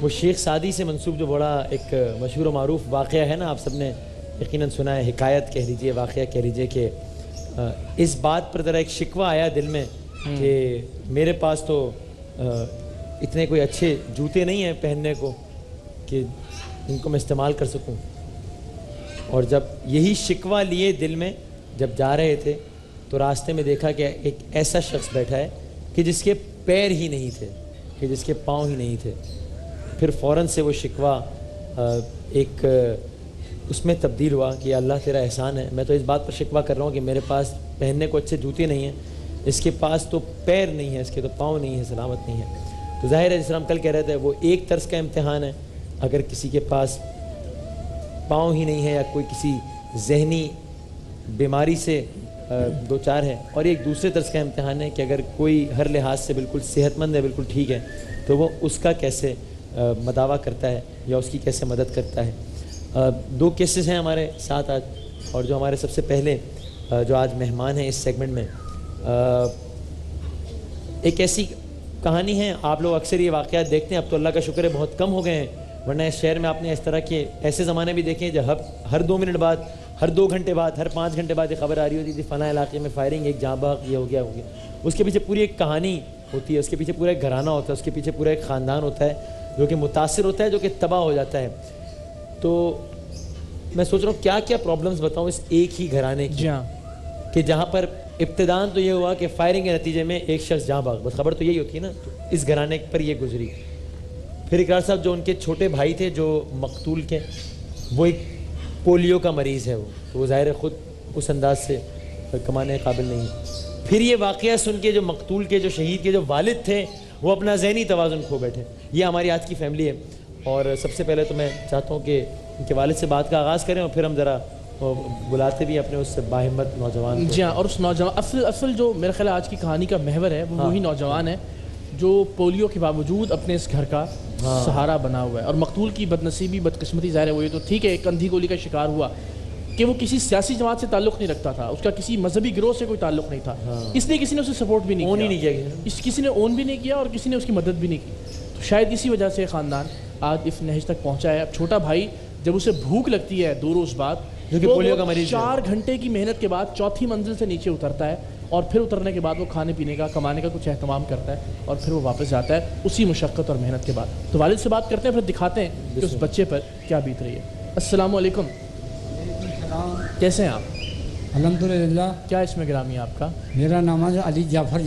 وہ شیخ سعدی سے منسوب جو بڑا ایک مشہور و معروف واقعہ ہے نا، آپ سب نے یقیناً سنا ہے، حکایت کہہ لیجئے، واقعہ کہہ لیجئے، کہ اس بات پر ذرا ایک شکوہ آیا دل میں کہ میرے پاس تو اتنے کوئی اچھے جوتے نہیں ہیں پہننے کو کہ ان کو میں استعمال کر سکوں. اور جب یہی شکوہ لیے دل میں جب جا رہے تھے تو راستے میں دیکھا کہ ایک ایسا شخص بیٹھا ہے کہ جس کے پیر ہی نہیں تھے، کہ جس کے پاؤں ہی نہیں تھے. پھر فوراً سے وہ شکوہ ایک اس میں تبدیل ہوا کہ اللہ تیرا احسان ہے، میں تو اس بات پر شکوہ کر رہا ہوں کہ میرے پاس پہننے کو اچھے جوتے نہیں ہیں، اس کے پاس تو پیر نہیں ہے، اس کے تو پاؤں نہیں ہے، سلامت نہیں ہے. تو ظاہر ہے جس طرح ہم کل کہہ رہے تھے وہ ایک طرز کا امتحان ہے اگر کسی کے پاس پاؤں ہی نہیں ہے یا کوئی کسی ذہنی بیماری سے دو چار ہے، اور ایک دوسرے طرز کا امتحان ہے کہ اگر کوئی ہر لحاظ سے بالکل صحت مند ہے، بالکل ٹھیک ہے، تو وہ اس کا کیسے مداوع کرتا ہے یا اس کی کیسے مدد کرتا ہے. دو کیسز ہیں ہمارے ساتھ آج، اور جو ہمارے سب سے پہلے جو آج مہمان ہیں اس سیگمنٹ میں، ایک ایسی کہانی ہے. آپ لوگ اکثر یہ واقعات دیکھتے ہیں، اب تو اللہ کا شکر ہے بہت کم ہو گئے ہیں، ورنہ اس شہر میں آپ نے اس طرح کے ایسے زمانے بھی دیکھے ہیں جب ہر 2 منٹ بعد، ہر 2 گھنٹے بعد، ہر 5 گھنٹے بعد یہ خبر آ رہی ہوتی تھی فلاں علاقے میں فائرنگ، ایک جاں بحق یہ ہو گیا. اس کے پیچھے پوری ایک کہانی ہوتی ہے، اس کے پیچھے پورا ایک گھرانہ ہوتا ہے، اس کے پیچھے پورا ایک خاندان ہوتا ہے جو کہ متاثر ہوتا ہے، جو کہ تباہ ہو جاتا ہے. تو میں سوچ رہا ہوں کیا کیا پرابلمز بتاؤں اس ایک ہی گھرانے کی، کہ جہاں پر ابتداً تو یہ ہوا کہ فائرنگ کے نتیجے میں ایک شخص جاں بحق، بس خبر تو یہی ہوتی ہے نا. تو اس گھرانے پر یہ گزری. پھر اقرار صاحب جو ان کے چھوٹے بھائی تھے جو مقتول کے، وہ ایک پولیو کا مریض ہے، وہ تو وہ ظاہر ہے خود اس انداز سے کمانے قابل نہیں. پھر یہ واقعہ سن کے جو مقتول کے، جو شہید کے جو والد تھے، وہ اپنا ذہنی توازن کھو بیٹھے. یہ ہماری آج کی فیملی ہے. اور سب سے پہلے تو میں چاہتا ہوں کہ ان کے والد سے بات کا آغاز کریں، اور پھر ہم ذرا بلاتے بھی اپنے اس باہمت نوجوان کو. جی ہاں، اور اس نوجوان اصل جو میرا خیال آج کی کہانی کا محور ہے وہ وہی نوجوان ہے جو پولیو کے باوجود اپنے اس گھر کا سہارا بنا ہوا ہے. اور مقتول کی بدنصیبی، بدقسمتی ظاہر ہے وہ یہ تو ٹھیک ہے ایک اندھی گولی کا شکار ہوا کہ وہ کسی سیاسی جماعت سے تعلق نہیں رکھتا تھا، اس کا کسی مذہبی گروہ سے کوئی تعلق نہیں تھا، اس لیے کسی نے اسے سپورٹ بھی نہیں کیا، کسی نے اون بھی نہیں کیا اور کسی نے اس کی مدد بھی نہیں کی. تو شاید اسی وجہ سے خاندان آج اس نہج تک پہنچا ہے. اب چھوٹا بھائی جب اسے بھوک لگتی ہے 2 روز بعد، جو کہ پولیو کا مریض 4 گھنٹے کی محنت کے بعد 4تھی منزل سے نیچے اترتا ہے، اور پھر اترنے کے بعد وہ کھانے پینے کا، کمانے کا کچھ اہتمام کرتا ہے، اور پھر وہ واپس جاتا ہے اسی مشقت اور محنت کے بعد. تو والد سے بات کرتے ہیں، پھر دکھاتے ہیں کہ اس بچے پر کیا بیت رہی ہے. السلام علیکم. کیسے ہیں آپ؟ الحمدللہ. کیا اسم گرامی ہے آپ کا؟ میرا نام ہے علی جعفر.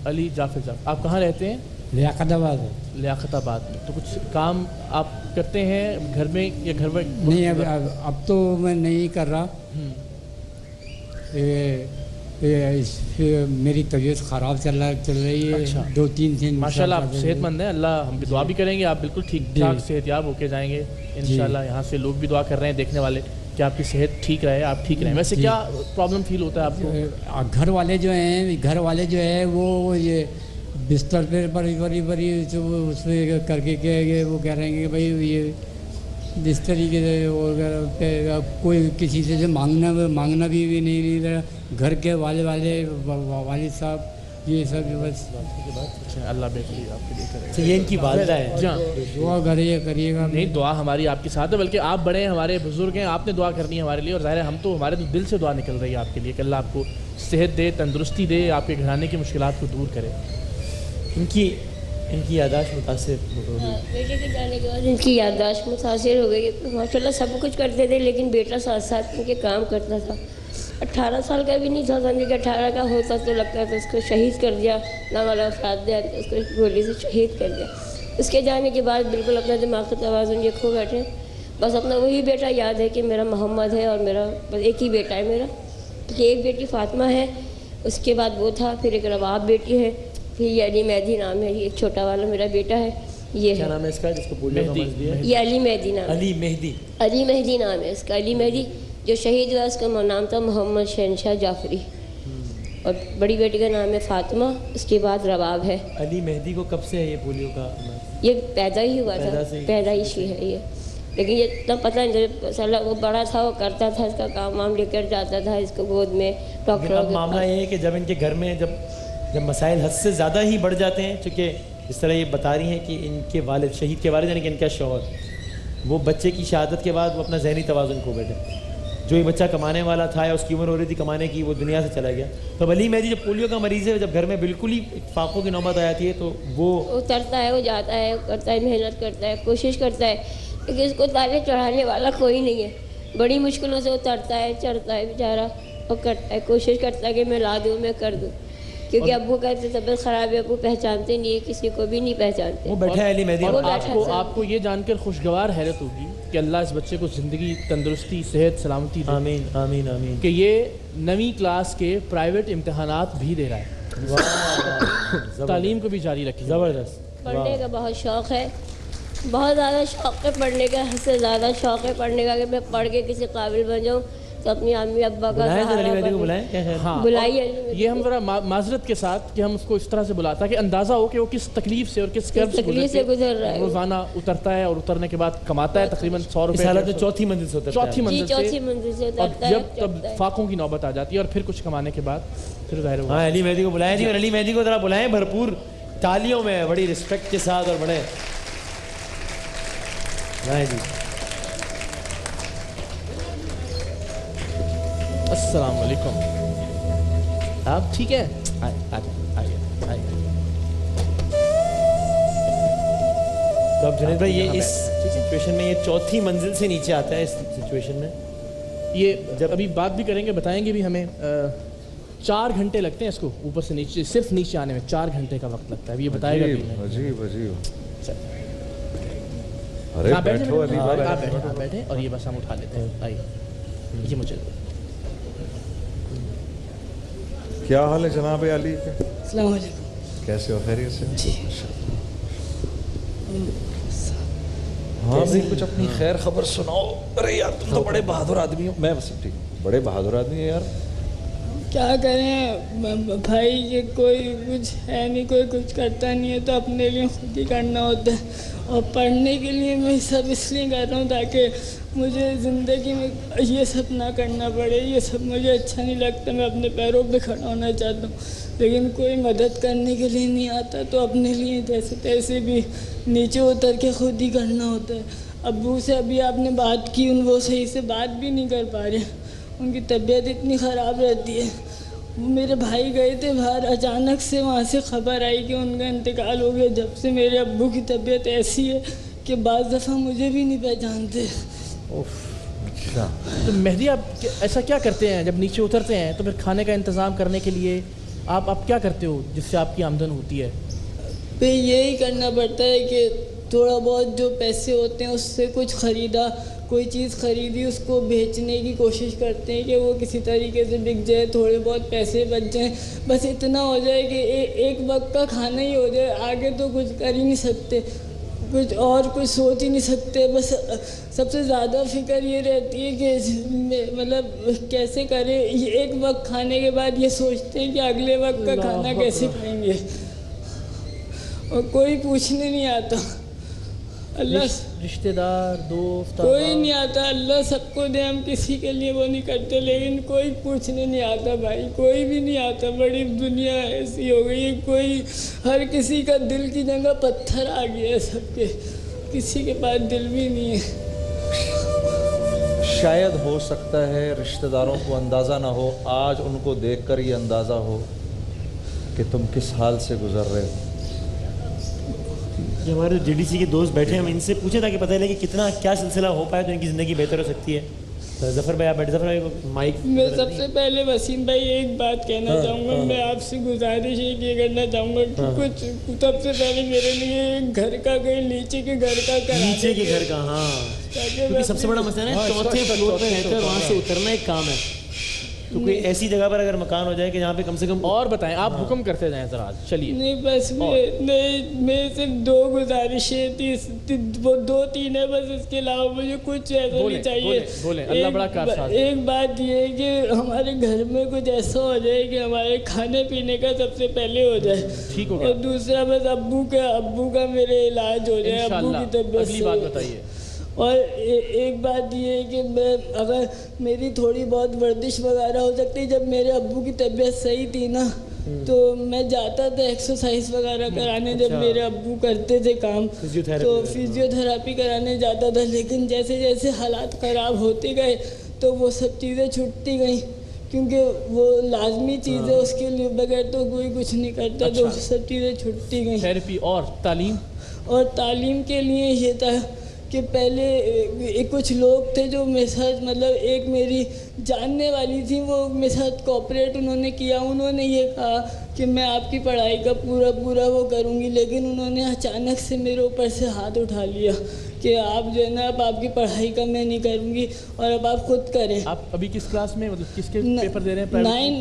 علی جعفر. آپ کہاں رہتے ہیں؟ لیاقت آباد. لیاقت آباد میں. تو کچھ کام آپ کرتے ہیں گھر میں یا گھر میں؟ نہیں، اب تو میں نہیں کر رہا. میری طبیعت خراب چل رہی ہے. اچھا. 2-3 دن. ماشاءاللہ آپ صحت مند ہیں، اللہ ہم بھی دعا بھی کریں گے آپ بالکل ٹھیک ٹھاک صحت یاب ہو کے جائیں گے انشاءاللہ. یہاں سے لوگ بھی دعا کر رہے ہیں دیکھنے والے کہ آپ کی صحت ٹھیک رہے، آپ ٹھیک رہیں. ویسے کیا پرابلم فیل ہوتا ہے آپ کو؟ گھر والے جو ہیں وہ یہ بستر پہ بڑی اس پہ کر کے وہ کہہ رہے ہیں کہ بھائی یہ جس طریقے سے کوئی کسی سے مانگنا بھی نہیں رہا. گھر کے والد صاحب یہ سب بس. اللہ بہتری آپ کے لیے کرے. یہ ان کی والدہ ہے. دعا کریے گا. نہیں، دعا ہماری آپ کے ساتھ ہے، بلکہ آپ بڑے ہیں، ہمارے بزرگ ہیں، آپ نے دعا کرنی ہے ہمارے لیے. اور ظاہر ہے ہم تو ہمارے دل سے دعا نکل رہی ہے آپ کے لیے کہ اللہ آپ کو صحت دے، تندرستی دے، آپ کے گھرانے کی مشکلات کو دور کرے. ان کی یادداشت متاثر بیٹے کے جانے کے بعد ان کی یادداشت متاثر ہو گئی. ماشاء اللہ سب کچھ کرتے تھے، لیکن بیٹا ساتھ ساتھ ان کے کام کرتا تھا. 18 سال کا بھی نہیں تھا، سمجھے کہ 18 کا ہوتا تو لگتا تھا اس کو شہید کر دیا، ناوالا افراد دیا، اس کو گولی سے شہید کر دیا. اس کے جانے کے بعد بالکل اپنا دماغ کا توازن یہ کھو بیٹھے. بس اپنا وہی بیٹا یاد ہے کہ میرا محمد ہے، اور میرا بس ایک ہی بیٹا ہے میرا. کہ ایک بیٹی فاطمہ ہے، اس کے بعد وہ تھا، پھر ایک رباب بیٹی ہے، پھر یہ علی مہدی نام ہے، یہ ایک چھوٹا والا میرا بیٹا ہے. یہ کیا نام ہے اس کا جس کو پولیو کا مرض دیا ہے؟ یہ علی مہدی نام. علی مہدی. علی مہدی نام ہے اس کا. علی مہدی جو شہید ہوا اس کا نام تھا محمد شہنشاہ جعفری. اور بڑی بیٹی کا نام ہے فاطمہ، اس کے بعد رباب ہے. علی مہدی کو کب سے ہے یہ پولیو کا؟ یہ پیدا ہی ہوا تھا، پیدائشی ہے یہ. لیکن یہ اتنا پتہ نہیں، وہ بڑا تھا، وہ کرتا تھا، اس کا کام وام لے کر جاتا تھا اس کو گود میں ڈاکٹر. اب معاملہ یہ ہے کہ جب ان کے گھر میں جب مسائل حد سے زیادہ ہی بڑھ جاتے ہیں، چونکہ جس طرح یہ بتا رہی ہیں کہ ان کے والد، شہید کے والد یعنی کہ ان کا شوہر، وہ بچے کی شہادت کے بعد وہ اپنا ذہنی توازن کھو بیٹھے. جو یہ بچہ کمانے والا تھا یا اس کی عمر ہو رہی تھی کمانے کی، وہ دنیا سے چلا گیا. تو علی مہدی جب پولیو کا مریض ہے، جب گھر میں بالکل ہی فاقوں کی نوبت آ جاتی ہے، تو وہ اترتا ہے، وہ جاتا ہے، کرتا ہے، محنت کرتا ہے، کوشش کرتا ہے، لیکن اس کو تالے چڑھانے والا کوئی نہیں ہے. بڑی مشکلوں سے اترتا ہے، چڑھتا ہے بیچارہ، اور کرتا ہے، کوشش کرتا ہے کہ میں لا دوں، میں کر دوں. کیونکہ ابو کہتے طبیعت خراب ہے، ابو پہچانتے نہیں ہے، کسی کو بھی نہیں پہچانتے. وہ بیٹھا ہے علی مہدی. اور آپ کو یہ جان کر خوشگوار حیرت ہوگی کہ اللہ اس بچے کو زندگی، تندرستی، صحت، سلامتی دے. آمین آمین آمین. کہ یہ 9ویں کلاس کے پرائیویٹ امتحانات بھی دے رہا ہے. تعلیم کو بھی جاری رکھے. زبردست. پڑھنے کا بہت شوق ہے، بہت زیادہ شوق ہے پڑھنے کا، حد سے زیادہ شوق ہے پڑھنے کا کہ میں پڑھ کے کسی قابل بن جاؤں تو اپنی امی ابا کا سہارا بنوں. ہاں، بلائیے. یہ ہم ذرا معذرت کے ساتھ کہ ہم اس کو اس طرح سے بلاتا کہ اندازہ ہو کہ وہ کس تکلیف سے اور کس کرب سے گزر رہا ہے. روزانہ اترتا ہے اور اترنے کے بعد کماتا ہے تقریباً 100 روپے. حالت میں چوتھی منزل سے اترتا ہے. چوتھی منزل سے اترتا ہے. ہے. جب فاقوں کی نوبت آ جاتی ہے اور پھر کچھ کمانے کے بعد پھر ظاہر ہوا. ہاں علی مہدی کو بلائیں جی، اور علی مہدی کو ذرا بلائیں بھرپور تالیوں میں، بڑی رسپیکٹ کے ساتھ اور بڑے. جی السلام علیکم. آپ ٹھیک ہیں؟ تو اب جنید بھائی یہ اس سچویشن میں، یہ چوتھی منزل سے نیچے آتا ہے اس سچویشن میں. یہ جب ابھی بات بھی کریں گے، بتائیں گے بھی. ہمیں 4 گھنٹے لگتے ہیں اس کو اوپر سے نیچے، صرف نیچے آنے میں 4 گھنٹے کا وقت لگتا ہے. ابھی یہ بتائے گا. عجیب. آپ بیٹھے اور یہ بس ہم اٹھا لیتے ہیں. آئیے یہ مجھے. کیا حال ہے جناب علی کے؟ السلام علیکم. کیسے ہو؟ خیریت سے؟ جی. ہاں بھائی کچھ اپنی خیر خبر سناؤ. ارے یار تم تو بڑے بہادر آدمی ہو. میں بس ٹھیک، بڑے بہادر آدمی ہیں یار. کیا کریں بھائی، یہ کوئی کچھ ہے نہیں، کوئی کچھ کرتا نہیں ہے، تو اپنے لیے خود ہی کرنا ہوتا ہے. اور پڑھنے کے لیے میں سب اس لیے کر رہا ہوں تاکہ مجھے زندگی میں یہ سب نہ کرنا پڑے. یہ سب مجھے اچھا نہیں لگتا. میں اپنے پیروں پہ کھڑا ہونا چاہتا ہوں، لیکن کوئی مدد کرنے کے لیے نہیں آتا، تو اپنے لیے جیسے تیسے بھی نیچے اتر کے خود ہی کرنا ہوتا ہے. ابو سے ابھی آپ نے بات کی، وہ صحیح سے بات بھی نہیں کر پا رہے. ان کی طبیعت اتنی خراب رہتی ہے. وہ میرے بھائی گئے تھے باہر، اچانک سے وہاں سے خبر آئی کہ ان کا انتقال ہو گیا. جب سے میرے ابو کی طبیعت ایسی ہے کہ بعض دفعہ مجھے بھی نہیں پہچانتے. تو مہدی آپ ایسا کیا کرتے ہیں جب نیچے اترتے ہیں؟ تو پھر کھانے کا انتظام کرنے کے لیے آپ کیا کرتے ہو جس سے آپ کی آمدن ہوتی ہے؟ پھر یہی کرنا پڑتا ہے کہ تھوڑا بہت جو پیسے ہوتے ہیں اس سے کچھ خریدا، کوئی چیز خریدی، اس کو بیچنے کی کوشش کرتے ہیں کہ وہ کسی طریقے سے بک جائے، تھوڑے بہت پیسے بچ جائیں. بس اتنا ہو جائے کہ ایک وقت کا کھانا ہی ہو جائے. آگے تو کچھ کر ہی نہیں سکتے، کچھ اور کچھ سوچ ہی نہیں سکتے. بس سب سے زیادہ فکر یہ رہتی ہے کہ مطلب کیسے کریں. ایک وقت کھانے کے بعد یہ سوچتے ہیں کہ اگلے وقت کا کھانا کیسے کھائیں گے، اور کوئی پوچھنے نہیں آتا. اللہ رشتہ دار، دوست، کوئی نہیں آتا. اللہ سب کو دے، ہم کسی کے لیے وہ نہیں کرتے، لیکن کوئی پوچھنے نہیں آتا بھائی، کوئی بھی نہیں آتا. بڑی دنیا ایسی ہو گئی ہے، کوئی ہر کسی کا دل کی جگہ پتھر آ گیا ہے. سب کے کسی کے پاس دل بھی نہیں ہے. شاید ہو سکتا ہے رشتہ داروں کو اندازہ نہ ہو، آج ان کو دیکھ کر یہ اندازہ ہو کہ تم کس حال سے گزر رہے ہو. جو ہمارے جی ڈی سی کے دوست بیٹھے ہیں، ہم ان سے پوچھیں تاکہ پتہ لگے کہ کتنا کیا سلسلہ ہو پائے تو ان کی زندگی بہتر ہو سکتی ہے. ظفر بھائی آپ بیٹھے. ظفر بھائی مائک. میں سب سے پہلے وسیم بھائی ایک بات کہنا چاہوں گا. میں آپ سے گزارش یہ کرنا چاہوں گا کہ کچھ سب سے پہلے میرے لیے ایک گھر کا، کہیں نیچے کے گھر کا نیچے کے گھر کا. ہاں کیونکہ سب سے بڑا مسئلہ ہے چوتھے فلور پہ رہ کر وہاں سے اترنا ایک کام ہے. تو کوئی ایسی جگہ پر اگر مکان ہو جائے کہ جہاں پہ کم سے کم. اور بتائیں آپ حکم کرتے جائیں ذرا. چلیے نہیں بس میں صرف 2 گزارشیں تھی، وہ 2-3 ہے بس. اس کے علاوہ مجھے کچھ ایسا نہیں چاہیے. اللہ بڑا کارساز. ایک بات یہ ہے کہ ہمارے گھر میں کچھ ایسا ہو جائے کہ ہمارے کھانے پینے کا سب سے پہلے ہو جائے. ٹھیک ہو گیا. اور دوسرا بس ابو کا میرے علاج ہو جائے. ابو کی طبیعت. اگلی بات بتائیے. اور ایک بات یہ ہے کہ میں اگر میری تھوڑی بہت ورزش وغیرہ ہو سکتی. جب میرے ابو کی طبیعت صحیح تھی نا تو میں جاتا تھا ایکسرسائز وغیرہ کرانے، جب میرے ابو کرتے تھے کام تو فزیو تھراپی کرانے جاتا تھا، لیکن جیسے جیسے حالات خراب ہوتے گئے تو وہ سب چیزیں چھٹتی گئیں، کیونکہ وہ لازمی چیز ہے، اس کے لیے بغیر تو کوئی کچھ نہیں کرتا، تو سب چیزیں چھٹتی گئیں۔ تھیراپی اور تعلیم کے لیے یہ تھا کہ پہلے کچھ لوگ تھے جو میرے ساتھ، مطلب ایک میری جاننے والی تھی، وہ میرے ساتھ کوآپریٹ انہوں نے کیا، انہوں نے یہ کہا کہ میں آپ کی پڑھائی کا پورا وہ کروں گی، لیکن انہوں نے اچانک سے میرے اوپر سے ہاتھ اٹھا لیا کہ آپ جو ہے نا اب آپ کی پڑھائی کا میں نہیں کروں گی اور اب آپ خود کریں۔ آپ ابھی کس کلاس میں، مطلب کس کے پیپر دے رہے ہیں؟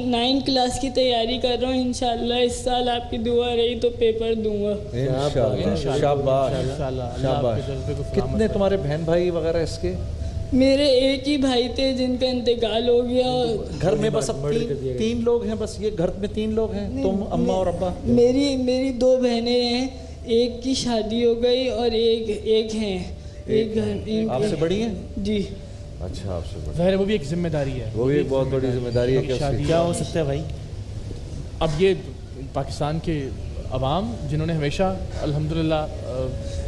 9 کلاس کی تیاری کر رہا ہوں، انشاءاللہ اس سال آپ کی دعا رہی تو پیپر دوں گا انشاءاللہ۔ شاباش۔ کتنے تمہارے بہن بھائی وغیرہ اس کے؟ میرے ایک ہی بھائی تھے جن کا انتقال ہو گیا۔ گھر میں بس اب 3 لوگ ہیں، بس یہ گھر میں 3 لوگ ہیں، تم، اماں اور ابا؟ میری 2 بہنیں ہیں، ایک کی شادی ہو گئی اور ایک ہیں، ایک گھر۔ آپ سے بڑی ہیں؟ جی۔ اچھا، آپ سے بڑی۔ ظاہر ہے وہ بھی ایک ذمہ داری ہے، وہ بھی ایک بہت بڑی ذمہ داری ہے کہ کیا ہو سکتا ہے بھائی؟ اب یہ پاکستان کے عوام جنہوں نے ہمیشہ الحمدللہ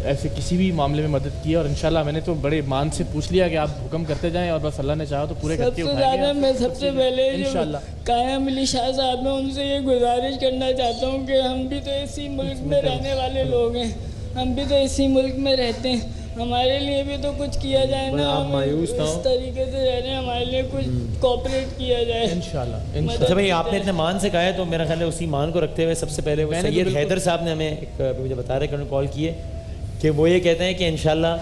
ایسے کسی بھی معاملے میں مدد کی ہے، اور انشاءاللہ میں نے تو بڑے مان سے پوچھ لیا کہ آپ حکم کرتے جائیں اور بس اللہ نے چاہا تو پورے کر کے اٹھائیں گے۔ سب سے زیادہ میں سب سے پہلے انشاءاللہ قائم علی شاہ صاحب میں ان سے یہ گزارش کرنا چاہتا ہوں کہ ہم بھی تو اسی ملک میں رہنے والے لوگ ہیں، ہم بھی تو اسی ملک میں رہتے ہیں، ہمارے لیے بھی تو کچھ کیا جائے نا، ہم اس طریقے سے رہ رہے ہیں، ہمارے لیے کچھ کوآپریٹ کیا جائے انشاءاللہ۔ اچھا بھائی، آپ نے اتنے مان سے کہا ہے تو میرا خیال ہے اسی مان کو رکھتے ہوئے سب سے پہلے وہ سید حیدر صاحب نے ہمیں ایک مجھے بتا رہے کہ انہوں نے کال کی ہے کہ وہ یہ کہتے ہیں کہ انشاءاللہ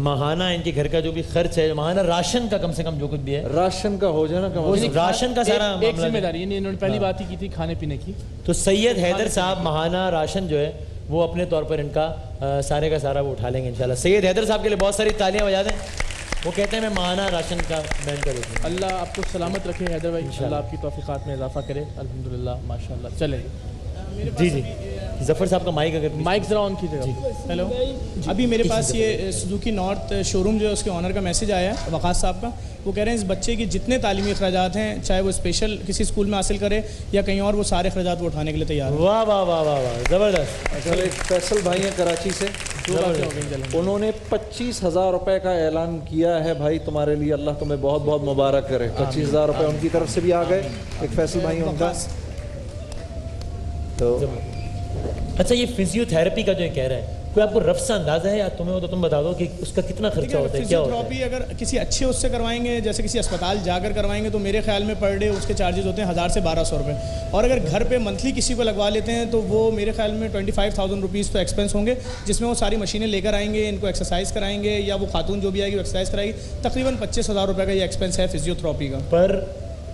ماہانہ ان کے گھر کا جو بھی خرچ ہے، ماہانہ راشن کا کم سے کم جو کچھ بھی ہے، راشن کا ہو جائے نا، راشن کا سارا ایک ذمہ داری، یعنی انہوں نے پہلی بات ہی کی تھی کھانے پینے کی، تو سید حیدر صاحب ماہانہ راشن جو ہے وہ اپنے طور پر ان کا سارے کا سارا وہ اٹھا لیں گے انشاءاللہ۔ سید حیدر صاحب کے لیے بہت ساری تالیاں بجا دیں، وہ کہتے ہیں میں ماہانہ راشن کا بین کر دیتا ہوں۔ اللہ آپ کو سلامت رکھے حیدر بھائی، اللہ آپ کی توفیقات میں اضافہ کرے، الحمدللہ ماشاءاللہ۔ چلیں جی ظفر صاحب کا مائک، اگر مائک ذرا آن کیجیے۔ ہیلو، ابھی میرے پاس یہ سوزوکی نارتھ شو روم جو ہے اس کے آنر کا میسیج آیا ہے وقاص صاحب کا، وہ کہہ رہے ہیں اس بچے کی جتنے تعلیمی اخراجات ہیں، چاہے وہ اسپیشل کسی اسکول میں حاصل کرے یا کہیں اور، وہ سارے اخراجات وہ اٹھانے کے لیے تیار ہیں۔ واہ واہ واہ واہ واہ، زبردست۔ اصل ایک فیصل بھائی ہیں کراچی سے، انہوں نے 25,000 روپے کا اعلان کیا ہے بھائی تمہارے لیے، اللہ تمہیں بہت بہت مبارک کرے۔ 25,000 روپے ان کی طرف سے بھی آ گئے، ایک فیصل بھائی ان کا۔ تو اچھا، یہ فزیو تھراپی کا جو کہہ رہا ہے، کوئی آپ کو رف سا اندازہ ہے یا تمہیں ہو تو تم بتا دو کہ اس کا کتنا خرچہ ہوتا ہے، کیا ہوتا ہے؟ فزیوتھراپی اگر کسی اچھے اس سے کروائیں گے، جیسے کسی اسپتال جا کر کروائیں گے، تو میرے خیال میں پر ڈے اس کے چارجز ہوتے ہیں 1000 سے 1200 روپے، اور اگر گھر پہ منتھلی کسی کو لگوا لیتے ہیں تو وہ میرے خیال میں 25,000 روپیز تو ایکسپینس ہوں گے، جس میں وہ ساری مشینیں لے کر آئیں گے، ان کو ایکسرسائز کرائیں گے، یا وہ خاتون جو بھی آئے گی وہ ایکسرسائز کرائے گی۔ تقریباً 25,000 روپے کا یہ ایکسپینس ہے فزیوتھراپی کا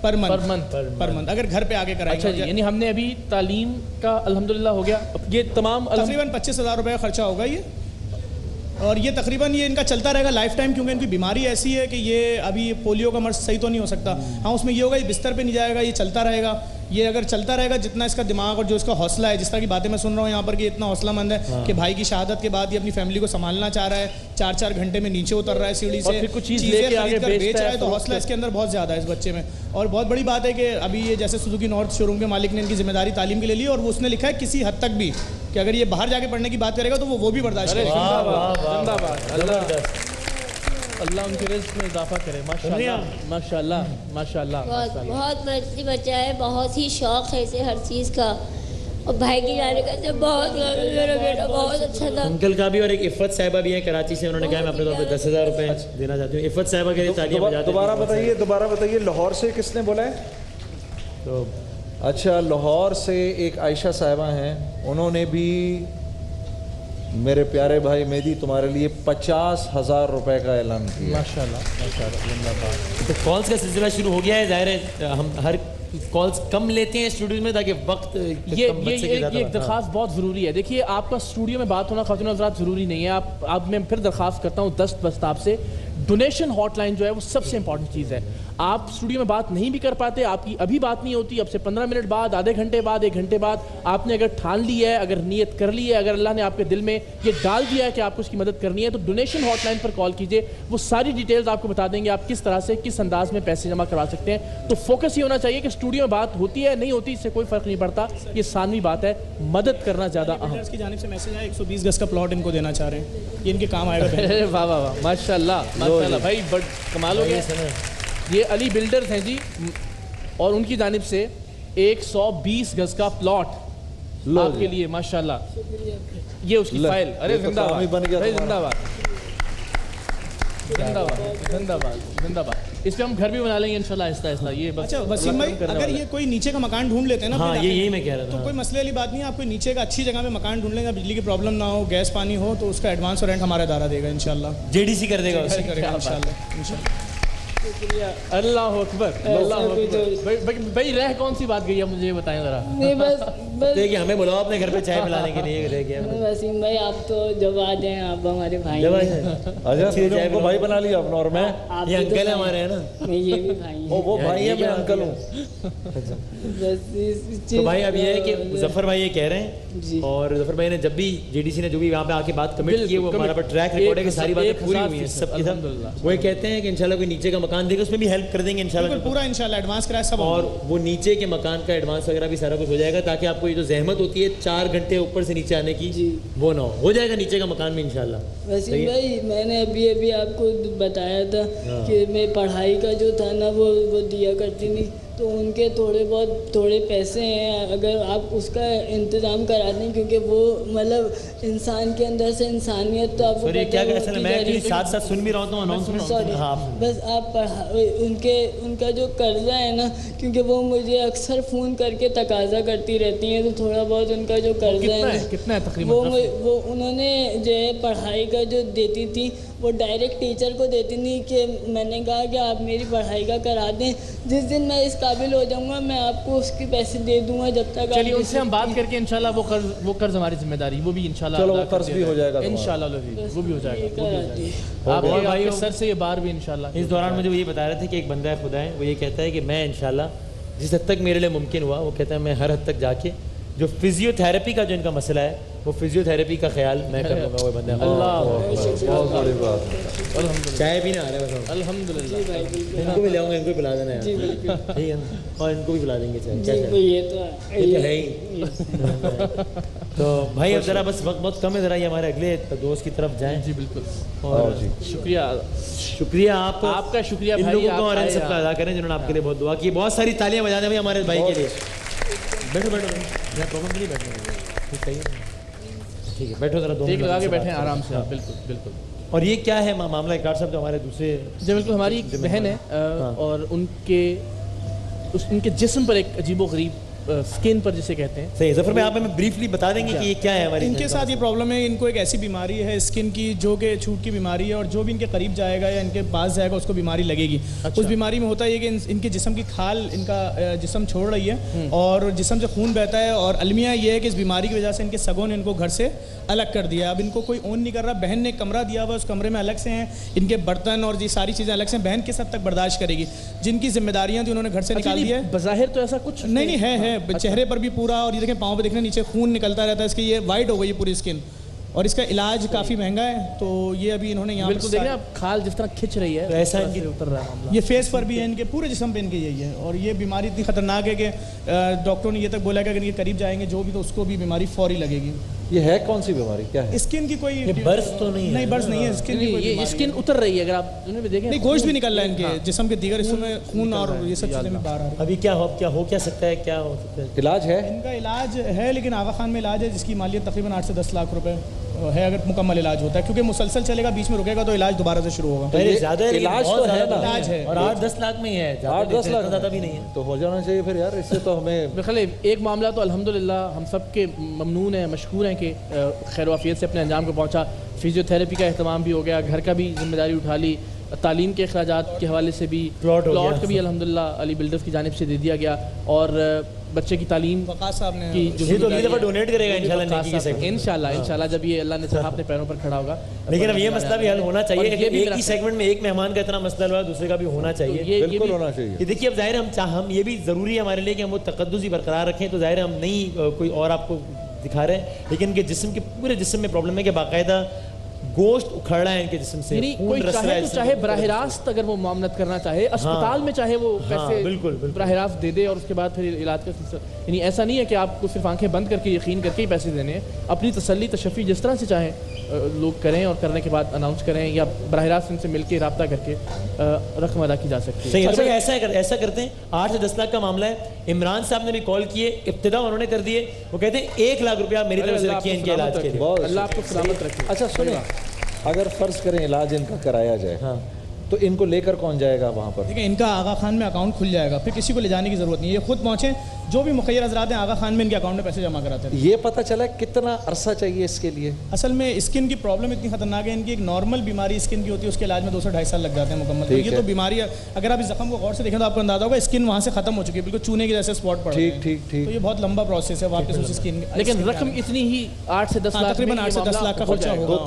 پر منتھ اگر گھر پہ آگے کرائیں گے۔ اچھا، یعنی ہم نے ابھی تعلیم کا الحمدللہ ہو گیا، یہ تمام تقریباً 25,000 روپے کا خرچہ ہوگا یہ، اور یہ تقریباً یہ ان کا چلتا رہے گا لائف ٹائم، کیونکہ ان کی بیماری ایسی ہے کہ یہ ابھی پولیو کا مرض صحیح تو نہیں ہو سکتا، ہاں اس میں یہ ہوگا یہ بستر پہ نہیں جائے گا، یہ چلتا رہے گا، یہ اگر چلتا رہے گا، جتنا اس کا دماغ اور جو اس کا حوصلہ ہے، جس طرح کی باتیں میں سن رہا ہوں یہاں پر کہ اتنا حوصلہ مند ہے کہ بھائی کی شہادت کے بعد یہ اپنی فیملی کو سنبھالنا چاہ رہا ہے، 4 گھنٹے میں نیچے اتر رہا ہے سیڑھی سے، چیزیں خرید کر بیچ رہا ہے، تو حوصلہ اس کے اندر بہت زیادہ ہے اس بچے میں۔ اور بہت بڑی بات ہے کہ ابھی یہ جیسے سوزوکی نارتھ شو روم کے مالک نے ان کی ذمہ داری تعلیم کے لیے لی، اور وہ اس نے لکھا ہے کسی حد تک بھی کہ اگر یہ باہر جا کے پڑھنے کی بات کرے گا تو وہ بھی برداشت کرے گا۔ اللہ ان کے رزق میں اضافہ کرے، ماشاءاللہ ماشاءاللہ ماشاءاللہ۔ بہت مرضی بچہ ہے، بہت ہی شوق ہے اسے ہر چیز کا، اور بھائی کی جانے کا بہت، میرا بیٹا بہت اچھا تھا۔ انکل کا بھی، اور ایک عفت صاحبہ بھی ہے کراچی سے، انہوں نے کہا میں اپنے طور پہ 10,000 روپے دینا چاہتی ہوں۔ عفت صاحبہ کے لیے تالیاں۔ دوبارہ بتائیے لاہور سے کس نے بولا ہے؟ تو اچھا، لاہور سے ایک عائشہ صاحبہ ہیں، انہوں نے بھی میرے پیارے بھائی مہدی تمہارے لیے 50,000 روپے کا اعلان کیا۔ ماشاءاللہ ماشاءاللہ۔ تو کالز کا سلسلہ شروع ہو گیا ہے، ظاہر ہے ہم ہر کالز کم لیتے ہیں اسٹوڈیو میں تاکہ وقت یہ ایک درخواست بہت ضروری ہے۔ دیکھیے آپ کا اسٹوڈیو میں بات ہونا خواتین حضرات ضروری نہیں ہے، آپ میں پھر درخواست کرتا ہوں دست بست آپ سے، ڈونیشن ہاٹ لائن جو ہے وہ سب سے امپورٹنٹ چیز ہے۔ آپ اسٹوڈیو میں بات نہیں بھی کر پاتے, آپ کی ابھی بات نہیں ہوتی, اب سے 15 منٹ بعد, آدھے گھنٹے بعد, 1 گھنٹے بعد آپ نے اگر ٹھان لی ہے, اگر نیت کر لی ہے, اگر اللہ نے آپ کے دل میں یہ ڈال دیا ہے کہ آپ کو اس کی مدد کرنی ہے, تو ڈونیشن ہاٹ لائن پر کال کیجئے, وہ ساری ڈیٹیلز آپ کو بتا دیں گے آپ کس طرح سے کس انداز میں پیسے جمع کروا سکتے ہیں. تو فوکس یہ ہونا چاہیے کہ اسٹوڈیو میں بات ہوتی ہے نہیں ہوتی اس سے کوئی فرق نہیں پڑتا, یہ ثانوی بات ہے, مدد کرنا زیادہ اہم. کی جانب سے میسج آیا 120 گز کا پلاٹ ان کو دینا چاہ رہے ہیں, یہ ان کے کام آئے گا. واہ واہ واہ, ماشاء اللہ بھائی, بڑا کمال ہو گیا. یہ علی بلڈرز ہیں جی, اور ان کی جانب سے 120 گز کا پلاٹ آپ کے لیے, ماشاءاللہ. یہ اس کی فائل, ارے زندہ باد بھائی, زندہ باد, زندہ باد, زندہ باد, زندہ باد. اس پہ ہم گھر بھی بنا لیں گے انشاءاللہ آہستہ آہستہ. یہ بس اچھا وسیم بھائی, اگر یہ کوئی نیچے کا مکان ڈھونڈ لیتے ہیں نا, ہاں یہی میں کہہ رہا تھا, تو کوئی مسئلے والی بات نہیں ہے. آپ کوئی نیچے کا اچھی جگہ میں مکان ڈھونڈ لیں گے, بجلی کی پرابلم نہ ہو, گیس پانی ہو, تو اس کا ایڈوانس اور رینٹ ہمارا ادارہ دے گا انشاءاللہ. JDC کر دے گا, اللہ اکبر, اللہ اکبر. بھائی رہ کون سی بات گئی ہے مجھے بتائیں ذرا. دیکھیے ہمیں بلاؤ اپنے گھر پہ چائے پلانے کے لیے. رہ گیا وسیم بھائی, آپ تو جواد ہیں, آپ ہمارے بھائی ان کو بھائی بنا لیا آپ نے, اور میں یہ انکل ہمارے ہیں نا, یہ بھی بھائی ہیں. وہ بھائی ہے, میں انکل ہوں. تو بھائی اب یہ ہے کہ ظفر بھائی یہ کہہ رہے ہیں, اور ظفر بھائی نے جب بھی JDC نے جو بھی یہاں پہ آ کے بات کمٹ کی ہے, وہ ہمارا پر ٹریک ریکارڈ ہے کہ ساری باتیں پوری ہوئی ہیں سب کی سب. وہ یہ کہتے ہیں کہ انشاءاللہ کوئی نیچے کا مکان دے گا, اس میں بھی ہیلپ کر دیں گے انشاءاللہ, پورا انشاءاللہ ایڈوانس کرایہ سب, اور وہ نیچے کے مکان کا ایڈوانس وغیرہ بھی سارا کچھ ہو جائے گا, تاکہ آپ کو یہ جو زحمت ہوتی ہے 4 گھنٹے اوپر سے نیچے آنے کی وہ نہ ہو جائے گا نیچے کا مکان میں انشاءاللہ. وسیم بھائی, میں نے ابھی آپ کو بتایا تھا کہ میں پڑھائی کا جو تھا نا وہ دیا کرتی نہیں, تو ان کے تھوڑے پیسے ہیں, اگر آپ اس کا انتظام کرا دیں, کیونکہ وہ مطلب انسان کے اندر سے انسانیت تو آپ کو کیا میں ساتھ ساتھ سن بھی رہا ہوں اناؤنسمنٹ. بس آپ ان کا جو قرضہ ہے نا, کیونکہ وہ مجھے اکثر فون کر کے تقاضا کرتی رہتی ہیں, تو تھوڑا بہت ان کا جو قرضہ ہے وہ انہوں نے جو ہے پڑھائی کا جو دیتی تھی وہ ڈائریکٹ ٹیچر کو دیتی نہیں, کہ میں نے کہا کہ آپ میری پڑھائی کا کرا دیں, جس دن میں اس قابل ہو جاؤں گا میں آپ کو اس کے پیسے دے دوں گا. جب تک چلیے ان سے ہم بات کر کے انشاءاللہ وہ قرض ہماری ذمہ داری, وہ بھی انشاءاللہ چلو وہ قرض بھی ہو جائے گا انشاءاللہ, وہ بھی ہو جائے گا. آپ کے سر سے یہ بار بھی انشاءاللہ. اس دوران مجھے وہ یہ بتا رہے تھے کہ ایک بندہ خدا ہے, وہ یہ کہتا ہے کہ میں انشاءاللہ جس حد تک میرے لیے ممکن ہوا, وہ کہتا ہے میں ہر حد تک جا کے جو فزیو تھراپی کا جو ان کا مسئلہ ہے, وہ فزیو تھراپی کا خیال میں کر لوں گا. وہ بندہ بہت بڑی بات. چائے پینے آ رہے ہیں الحمدللہ, ان کو بھی لاؤں گا, ان کو بھی پلا دینا ہے, ٹھیک ہے, اور ان کو بھی پلا دیں گے چائے. یہ تو ہے ہی. تو بھائی اب ذرا بس وقت بہت کم ہے, ذرا یہ ہمارے اگلے دوست کی طرف جائیں. جی بالکل, اور شکریہ آپ کا شکریہ ان بھائی, لوگوں کو اور ان سب کا ادا کریں جنہوں نے آپ کے لیے بہت دعا کی. بہت ساری تالیاں بجا دیں بھائی ہمارے بھائی کے لیے. بیٹھو پرابلم نہیں بیٹھنے, ٹھیک ہے بیٹھو ذرا, دو ٹھیک لگا کے بیٹھیں آرام سے. بالکل بالکل. اور یہ کیا ہے معاملہ اقرار صاحب, جو ہمارے دوسرے جی بالکل ہماری ایک بہن ہے, اور ان کے جسم پر ایک عجیب و غریب سکن پر جسے کہتے ہیں. صحیح, ظفر بھائی آپ ہمیں بریفلی بتا دیں گے کہ یہ کیا ہے ہماری. ان کے ساتھ یہ پرابلم ہے, ان کو ایک ایسی بیماری ہے اسکن کی جو کہ چھوٹ کی بیماری ہے, اور جو بھی ان کے قریب جائے گا یا ان کے پاس جائے گا اس کو بیماری لگے گی. اس بیماری میں ہوتا ہے کہ ان کے جسم کی کھال ان کا جسم چھوڑ رہی ہے, اور جسم سے خون بہتا ہے, اور المیہ یہ ہے کہ اس بیماری کی وجہ سے ان کے سگوں نے ان کو گھر سے الگ کر دیا. اب ان کو کوئی اون نہیں کر رہا, بہن نے کمرہ دیا ہوا, اس کمرے میں الگ سے ہیں, ان کے برتن اور یہ ساری چیزیں الگ سے ہیں. بہن کس حد تک برداشت کرے گی, جن کی ذمہ داریاں تھیں انہوں نے گھر سے نکال دی ہے. بظاہر تو ایسا کچھ نہیں ہے, چہرے پر بھی پورا, اور یہ دیکھیں پاؤں پہ دیکھنا نیچے خون نکلتا رہتا ہے, اس کی یہ وائٹ ہو گئی ہے پوری اسکن, اور اس کا علاج کافی مہنگا ہے. تو یہ ابھی انہوں نے یہاں بالکل دیکھ رہے ہیں آپ, کھال جس طرح کھچ رہی ہے ایسا ان کی اتر رہا ہے, یہ فیس پر بھی ہے, ان کے پورے جسم پہ ان کے یہی ہے. اور یہ بیماری اتنی خطرناک ہے کہ ڈاکٹروں نے یہ تک بولا کہ اگر یہ قریب جائیں گے جو بھی, تو اس کو بھی بیماری فوری لگے گی. یہ ہے کون سی بیماری, کیا ہے؟ اسکن کی کوئی برس تو نہیں, برس نہیں ہے, اسکن کی یہ اسکن اتر رہی ہے. اگر آپ دیکھیں نہیں, گوشت بھی نکل رہا ہے ان کے جسم کے دیگر حصوں میں, خون اور یہ سب چیزیں میں باہر آ رہی ہیں. ابھی کیا ہو سکتا ہے, کیا ہو سکتا ہے؟ علاج ہے ان کا علاج ہے, لیکن آغا خان میں علاج ہے جس کی مالیت تقریباً 8 سے 10 لاکھ روپے ہے, اگر مکمل علاج ہوتا ہے, کیونکہ مسلسل چلے گا, بیچ میں رکے گا تو علاج دوبارہ سے شروع ہوگا. زیادہ علاج تو ہے نا, علاج ہے, اور 8-10 لاکھ میں ہی ہے, 8-10 لاکھ زیادہ بھی نہیں ہے, تو ہو جانا چاہیے پھر یار. اس سے تو ہمیں بخلے ایک معاملہ تو الحمدللہ ہم سب کے ممنون ہیں, مشکور ہیں کہ خیر و عافیت سے اپنے انجام کو پہنچا. فزیو تھراپی کا اہتمام بھی ہو گیا, گھر کا بھی ذمہ داری اٹھا لی, تعلیم کے اخراجات کے حوالے سے بھی پلاٹ کا بھی الحمدللہ علی بلڈرز کی جانب سے دے دیا گیا, اور بچے کی تعلیم وقاص صاحب نے کی جو یہ تو اگلی دفعہ ڈونیٹ کرے گا انشاءاللہ جب یہ اللہ نے چاہا اپنے پیروں پر کھڑا ہوگا. لیکن اب یہ مسئلہ بھی حل ہونا چاہیے, ایک ہی سیگمنٹ میں ایک مہمان کا اتنا مسئلہ ہوا, دوسرے کا بھی ہونا چاہیے, بالکل ہونا چاہیے. یہ دیکھیے اب ظاہر ہم یہ بھی ضروری ہے ہمارے لیے کہ ہم وہ تقدس ہی برقرار رکھیں, تو ظاہر ہم نہیں کوئی اور آپ کو دکھا رہے ہیں, لیکن ان کے جسم کے پورے جسم میں پرابلم ہے کہ باقاعدہ گوشت اکھڑ رہا ہے ان کے جسم سے, یعنی کوئی چاہے تو چاہے براہ راست اگر وہ معاملت کرنا چاہے اسپتال میں چاہے وہ پیسے براہ راست دے دے اور اس کے بعد پھر علاج کا سلسلہ, یعنی ایسا نہیں ہے کہ آپ کو صرف آنکھیں بند کر کے یقین کر کے ہی پیسے دینے ہیں, اپنی تسلی تشفی جس طرح سے چاہیں لوگ کریں اور کرنے کے بعد اناؤنس کریں یا براہ راست ان سے مل کے رابطہ کر کے رقم ادا کی جا سکتی ہے. ایسا کرتے ہیں 8 سے 10 لاکھ کا معاملہ ہے, عمران صاحب نے بھی کال کیے, ابتدا انہوں نے کر دیے, وہ کہتے ہیں 1 لاکھ روپیہ میری طرف سے رکھیے ان کے علاج کے لیے. اللہ آپ کو سلامت رکھے. اچھا سنیں, اگر فرض کریں علاج ان کا کرایا جائے تو ان کو لے کر کون جائے گا وہاں پر؟ دیکھیں ان کا آغا خان میں اکاؤنٹ کھل جائے گا, پھر کسی کو لے جانے کی ضرورت نہیں ہے, یہ خود پہنچیں, جو بھی مخیر حضرات ہیں آغا خان میں ان کے اکاؤنٹ میں پیسے جمع کراتے ہیں. یہ پتہ چلا کتنا عرصہ چاہیے اس کے لیے؟ اصل میں اسکن کی پرابلم اتنی خطرناک ہے, ان کی ایک نارمل بیماری اسکن کی ہوتی ہے, اس کے علاج میں 2 سے 2.5 سال لگ جاتے ہیں مکمل. تو یہ تو بیماری ہے, اگر آپ اس زخم کو غور سے دیکھیں تو آپ کو اندازہ ہوگا اسکن وہاں سے ختم ہو چکی ہے, بالکل چونے کے جیسے اسپاٹ پڑ رہے ہیں. تو یہ بہت لمبا پروسیس ہے واپس اس اسکن, لیکن رقم اتنی ہی 8 سے 10 لاکھ, تقریباً 8 سے 10 لاکھ کا خرچہ ہوگا.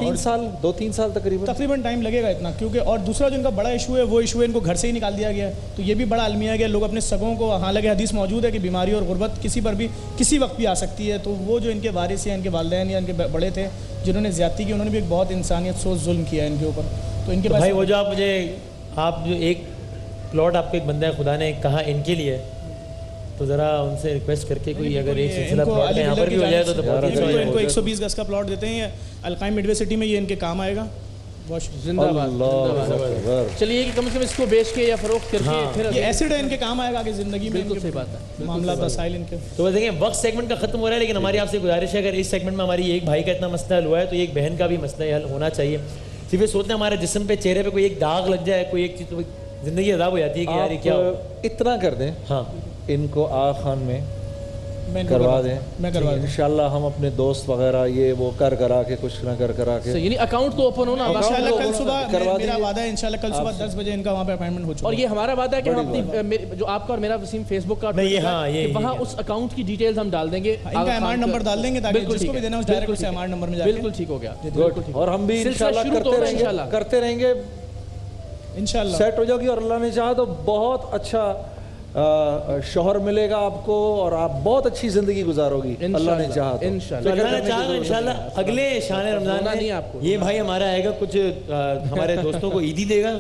2-3 سال تقریباً ٹائم لگے گا اتنا, کیونکہ اور دوسرا جو ان کا بڑا ایشو ہے وہ ایشو ہے ان کو گھر سے ہی نکال دیا گیا ہے. تو یہ بھی بڑا المیہ ہے کہ لوگ اپنے سگوں کو, حالانکہ حدیث موجود ہے کہ بیماری اور غربت کسی پر بھی کسی وقت بھی آ سکتی ہے, تو وہ جو ان کے وارث ہیں, ان کے والدین یا ان کے بڑے تھے جنہوں نے زیادتی کی, انہوں نے بھی ایک بہت انسانیت سوچ ظلم کیا ہے ان کے اوپر. تو ان کے پاس بھائی وہ جو آپ جو ایک پلاٹ آپ کو ایک بندہ خدا نے کہا ان کے لیے, تو ذرا ان سے ریکویسٹ کر کے کوئی اگر ایک سلسلہ پلاٹ یہاں پر بھی ہو جائے تو بہت اچھا ان کو 120 گز کا پلاٹ دیتے ہیں القائم مڈوے سٹی میں, یہ ان کے کام آئے گا. زندہ باد. چلیے کہ کم سے کم اس کو بیچ کے یا فروخت کر کے پھر یہ ایسڈ ہے ان کے کام آئے گا آگے زندگی میں. بالکل صحیح بات ہے, معاملات مسائل ان کے. تو دیکھیں وقت سیگمنٹ کا ختم ہو رہا ہے, لیکن ہماری آپ سے گزارش ہے اگر اس سیگمنٹ میں ہماری ایک بھائی کا اتنا مسئلہ حل ہوا ہے تو ایک بہن کا بھی مسئلہ حل ہونا چاہیے. صرف یہ سوچنا ہمارے جسم پہ چہرے پہ کوئی ایک داغ لگ جائے, کوئی ایک چیز, تو زندگی عذاب ہو جاتی ہے کہ یار یہ کیا ہو. اتنا کر دیں, ہاں ان کو آغا خان میں کروا دیں, میں کروا دوں انشاءاللہ. ہم اپنے دوست وغیرہ یہ وہ کرا کے کچھ نہ کرا کے, یعنی اکاؤنٹ تو اوپن ہونا. انشاءاللہ کل صبح میرا وعدہ ہے, انشاءاللہ کل صبح 10 بجے ان کا وہاں پہ اپائنٹمنٹ ہو چکا ہے. اور یہ ہمارا وعدہ ہے کہ ہم اپنی جو آپ کا اور میرا وسیم فیس بک کا وہاں اس اکاؤنٹ کی ڈیٹیلز ہم ڈال دیں گے, ان کا اماؤنٹ نمبر ڈال دیں گے تاکہ جس کو بھی دینا ہے اس ڈائریکٹ سے اماؤنٹ نمبر میں جا کے. بالکل ٹھیک ہو گیا. اور ہم بھی انشاءاللہ کرتے رہیں گے, انشاءاللہ سیٹ ہو جاؤ گی, اور اللہ نے چاہا تو بہت اچھا شوہر ملے گا آپ کو, اور آپ بہت اچھی زندگی گزارو گی اللہ نے چاہا تو. اللہ نے چاہا تو انشاءاللہ اگلے شان رمضان میں یہ بھائی ہمارا آئے گا, کچھ ہمارے دوستوں کو عیدی دے گا,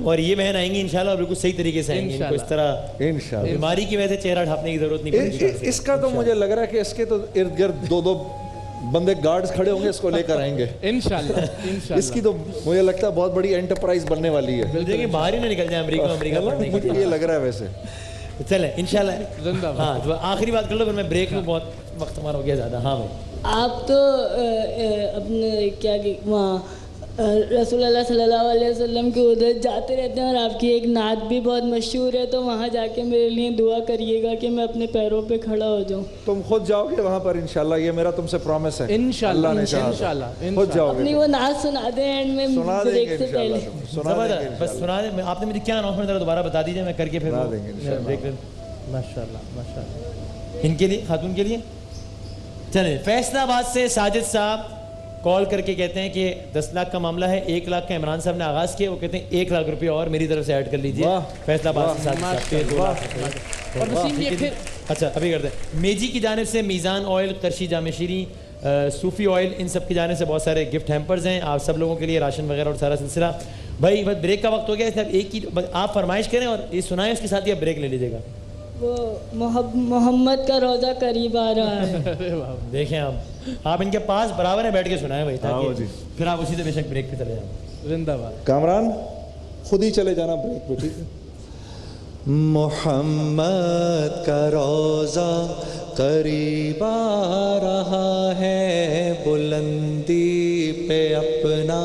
اور یہ بہن آئیں گی انشاءاللہ, اور بالکل صحیح طریقے سے آئیں گی. ان کو اس طرح انشاءاللہ بیماری کی وجہ سے چہرہ ڈھانپنے کی ضرورت نہیں پڑے گی. اس کا تو مجھے لگ رہا ہے کہ اس کے تو ارد گرد 2 بندے گارڈز کھڑے ہوں گے, اس کو لے کر آئیں گے انشاءاللہ. اس کی تو مجھے لگتا ہے بہت بڑی انٹرپرائز بننے والی ہے. دیکھیں باہر ہی نہ نکل جائے امریکہ مجھے یہ لگ رہا ہے ویسے. چلیں انشاءاللہ. ہاں تو آخری بات کر لو, پھر میں بریک میں, بہت وقت ہمارا ہو گیا زیادہ. ہاں بھائی آپ تو اپنے کیا کہ وہاں رسول اللہ صلی اللہ علیہ وسلم کے ادھر جاتے رہتے ہیں, اور آپ کی ایک نعت بھی بہت مشہور ہے, تو وہاں جا کے میرے لیے دعا کریے گا کہ میں اپنے پیروں پہ کھڑا ہو جاؤں. تم خود جاؤ گے وہاں پر انشاءاللہ, یہ میرا تم سے پرومس ہے. انشاءاللہ خود جاؤ گے. اپنی وہ نعت سنا دیں اینڈ میں بریک سے پہلے. بس سنا دیں. آپ نے مجھے کیا اناؤنسمنٹ ذرا دوبارہ بتا دیجیے, میں کر کے پھر ماشاءاللہ ماشاءاللہ. ان کے لیے, خاتون کے لیے. چلیں فیصلہ آباد سے ساجد صاحب کال کر کے کہتے ہیں کہ 10 لاکھ کا معاملہ ہے, 1 لاکھ کا عمران صاحب نے آغاز کیا, وہ کہتے ہیں 1 لاکھ روپے اور میری طرف سے ایڈ کر لیجیے. فیصلہ آباد سے ساجد صاحب 2 لاکھ. اور وسیم یہ پھر اچھا ابھی کرتے ہیں. میجی کی جانب سے میزان آئل, کرشی جامع شیریں, صوفی آئل, ان سب کی جانب سے بہت سارے گفٹ ہیمپرز ہیں آپ سب لوگوں کے لیے, راشن وغیرہ اور سارا سلسلہ. بھائی بس بریک کا وقت ہو گیا, اس لیے ایک ہی آپ فرمائش کریں اور یہ سنائیں, اس کے ساتھ ہی آپ بریک لے لیجیے گا. وہ محمد کا روزہ قریب آ رہا ہے. دیکھیں آپ ان کے پاس برابر ہیں, بیٹھ کے سنائیں بھائی, تاکہ پھر آپ اسی سے بے شک بریک پہ چلے جائیں. زندہ باد. کامران خود ہی چلے جانا بریک پہ, ٹھیک ہے. محمد کا روزہ قریب آ رہا ہے, بلندی پہ اپنا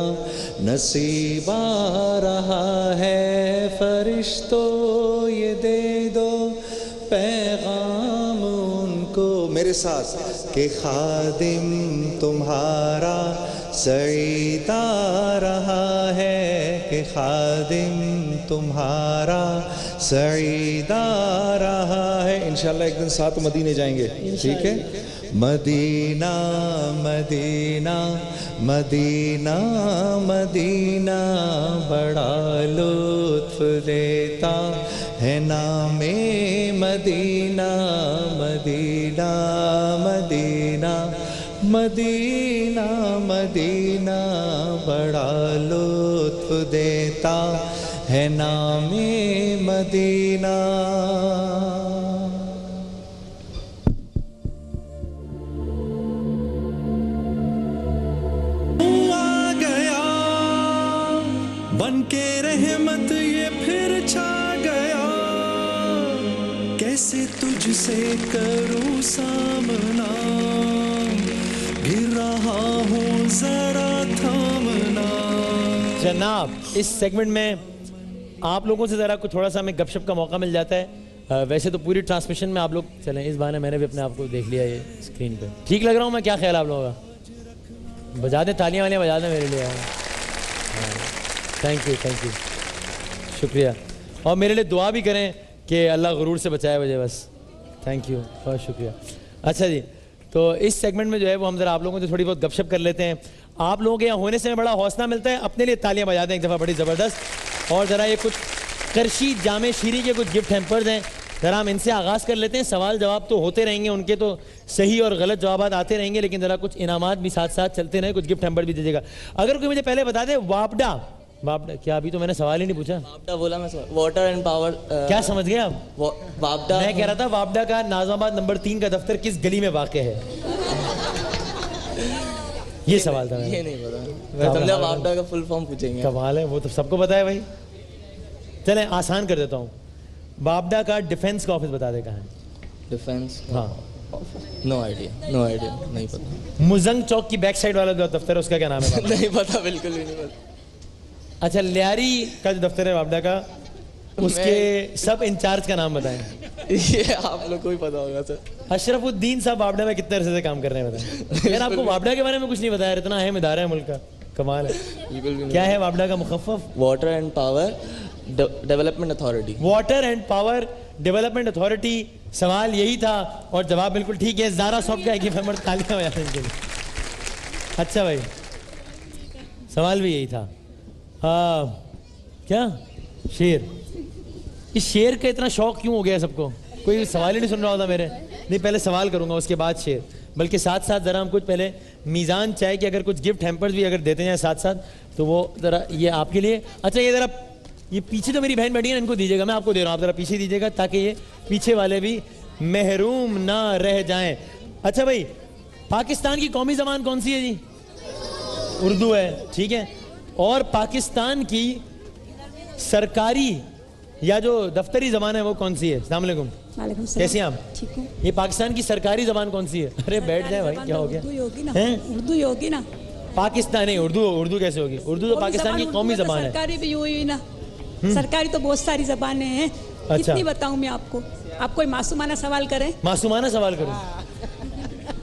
نصیب آ رہا ہے, فرشتوں یہ دے دو پیغام ان کو میرے ساتھ کہ خادم تمہارا سعید آ رہا ہے, کہ خادم تمہارا سعید آ رہا ہے. انشاءاللہ ایک دن ساتھ مدینے جائیں گے, ٹھیک ہے. مدینہ مدینہ مدینہ مدینہ بڑا لطف دیتا ہے نام مدینہ. مدینہ مدینہ مدینہ مدینہ بڑا لطف دیتا ہے نام مدینہ. آ گیا بن کے رحمت یہ پھر چھا گیا, کیسے تجھ سے کروں سامنا, گر رہا ہوں ذرا تھامنا. جناب اس سیگمنٹ میں آپ لوگوں سے ذرا کچھ تھوڑا سا ہمیں گپ شپ کا موقع مل جاتا ہے. ویسے تو پوری ٹرانسمیشن میں آپ لوگ چلیں, اس بہانے میں نے بھی اپنے آپ کو دیکھ لیا یہ اسکرین پہ. ٹھیک لگ رہا ہوں میں؟ کیا خیال آپ لوگوں کا؟ بجا دیں تالیاں والیاں بجا دیں میرے لیے. تھینک یو تھینک یو, شکریہ. اور میرے لیے دعا بھی کریں کہ اللہ غرور سے بچائے مجھے بس. تھینک یو, بہت شکریہ. اچھا جی, تو اس سیگمنٹ میں جو ہے وہ ہم ذرا آپ لوگوں سے تھوڑی بہت گپ شپ کر لیتے ہیں. آپ لوگوں کے یہاں ہونے سے ہمیں بڑا حوصلہ ملتا ہے. اپنے لیے تالیاں بجا دیں ایک دفعہ بڑی زبردست. اور ذرا یہ کچھ کرشی جامع شیری کے کچھ گفٹ ہیمپرز ہیں, ذرا ہم ان سے آغاز کر لیتے ہیں. سوال جواب تو ہوتے رہیں گے, ان کے تو صحیح اور غلط جوابات آتے رہیں گے, لیکن ذرا کچھ انعامات بھی ساتھ ساتھ چلتے رہیں, کچھ گفٹ ہیمپر بھی دیجیے گا. اگر کوئی مجھے پہلے بتا دے واپڈا, واپڈا کیا؟ ابھی تو میں نے سوال ہی نہیں پوچھا. واپڈا بولا میں, واٹر اینڈ پاور. کیا سمجھ گئے آپ؟ واپڈا میں کہہ رہا تھا واپڈا کا ناظم آباد نمبر 3 کا دفتر کس گلی میں واقع ہے, یہ سوال تھا. یہ نہیں پتا, میں واپڈا کا فل فارم پوچھیں گے. کمال ہے, وہ تو سب کو پتا ہے بھائی. چلیں آسان کر دیتا ہوں, واپڈا کا ڈیفنس کا آفس بتا دے کہاں ہے. ڈیفنس, ہاں نو آئیڈیا, نو آئیڈیا, نہیں پتا. مزنگ چوک کی بیک سائڈ والا جو دفتر ہے اس کا کیا نام ہے؟ نہیں پتا, بالکل بھی نہیں پتا. اچھا, لیاری کا جو دفتر ہے واپڈا کا, اس کے سب انچارج کا نام بتائیں. یہ آپ لوگ کو ہی پتا ہوگا سر. اشرف الدین صاحب واپڈا میں کتنے عرصے سے کام کر رہے ہیں بتائیں. یار آپ کو واپڈا کے بارے میں کچھ نہیں بتایا, اتنا اہم ادارہ ہے ملک کا, کمال ہے. بالکل بھی نہیں. کیا ہے واپڈا کا مخفف؟ Water and power development authority. Water and power development authority. سوال یہی تھا اور جواب بالکل ٹھیک ہے. زارا سافٹ کا ایک فیمر تالیاں ہو جاتے ہیں ان کے لیے. اچھا بھائی, سوال بھی یہی تھا. ہاں کیا شیر, اس شیر کا اتنا شوق کیوں ہو گیا سب کو؟ کوئی سوال ہی نہیں سن رہا ہوتا میرے. نہیں, پہلے سوال کروں گا اس کے بعد شیر, بلکہ ساتھ ساتھ ذرا ہم کچھ پہلے میزان چاہے کہ اگر کچھ گفٹ ہیمپرز بھی اگر دیتے ہیں ساتھ ساتھ تو وہ ذرا یہ آپ کے لیے. اچھا یہ ذرا یہ پیچھے تو میری بہن بیٹھی ہے, ان کو دیجیے گا, میں آپ کو دے رہا ہوں, آپ ذرا پیچھے دیجیے گا تاکہ یہ پیچھے والے بھی محروم نہ رہ جائیں. اچھا بھائی, پاکستان کی قومی زبان کون سی ہے جی؟ اردو ہے, ٹھیک ہے. اور پاکستان کی سرکاری یا جو دفتری زبان ہے وہ کون سی ہے؟ السلام علیکم. وعلیکم السلام. کیسے ہیں آپ؟ ٹھیک ہوں. یہ پاکستان کی سرکاری زبان کون سی ہے؟ ارے بیٹھ جائیں بھائی, کیا ہو گیا؟ اردو ہی ہوگی نا. پاکستانی اردو کیسے ہوگی؟ اردو تو پاکستان کی قومی زبان ہے. سرکاری بھی ہوئی نا, سرکاری تو بہت ساری زبانیں ہیں. کتنی بتاؤں میں آپ کو؟ آپ کوئی معصومانہ سوال کریں. معصومانہ سوال کروں.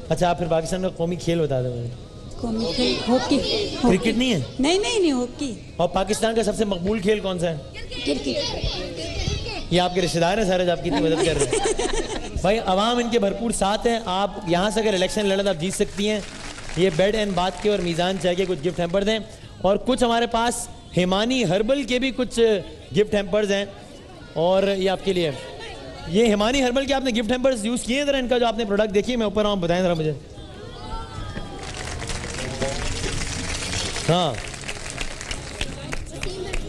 اچھا آپ پھر پاکستان کا قومی کھیل بتا دیں مجھے. قومی کھیل ہاکی. کرکٹ نہیں ہے؟ نہیں ہاکی. اور پاکستان کا سب سے مقبول کھیل کون سا ہے؟ کرکٹ. یہ آپ کے رشتے دار ہیں سارے جو آپ کی اتنی مدد کر رہے ہیں. بھائی عوام ان کے بھرپور ساتھ ہیں. آپ یہاں سے اگر الیکشن لڑیں تو آپ جیت سکتی ہیں. یہ بیڈ اینڈ بات کے اور میزان چاہ کے کچھ گفٹ ہیمپر دیں, اور کچھ ہمارے پاس ہیمانی ہربل کے بھی کچھ گفٹ ہیمپرز ہیں. اور یہ آپ کے لیے, یہ ہیمانی ہربل کے آپ نے گفٹ ہیمپرز یوز کیے ہیں ذرا, ان کا جو آپ نے پروڈکٹ دیکھیے, میں اوپر آؤں, بتائیں ذرا مجھے. ہاں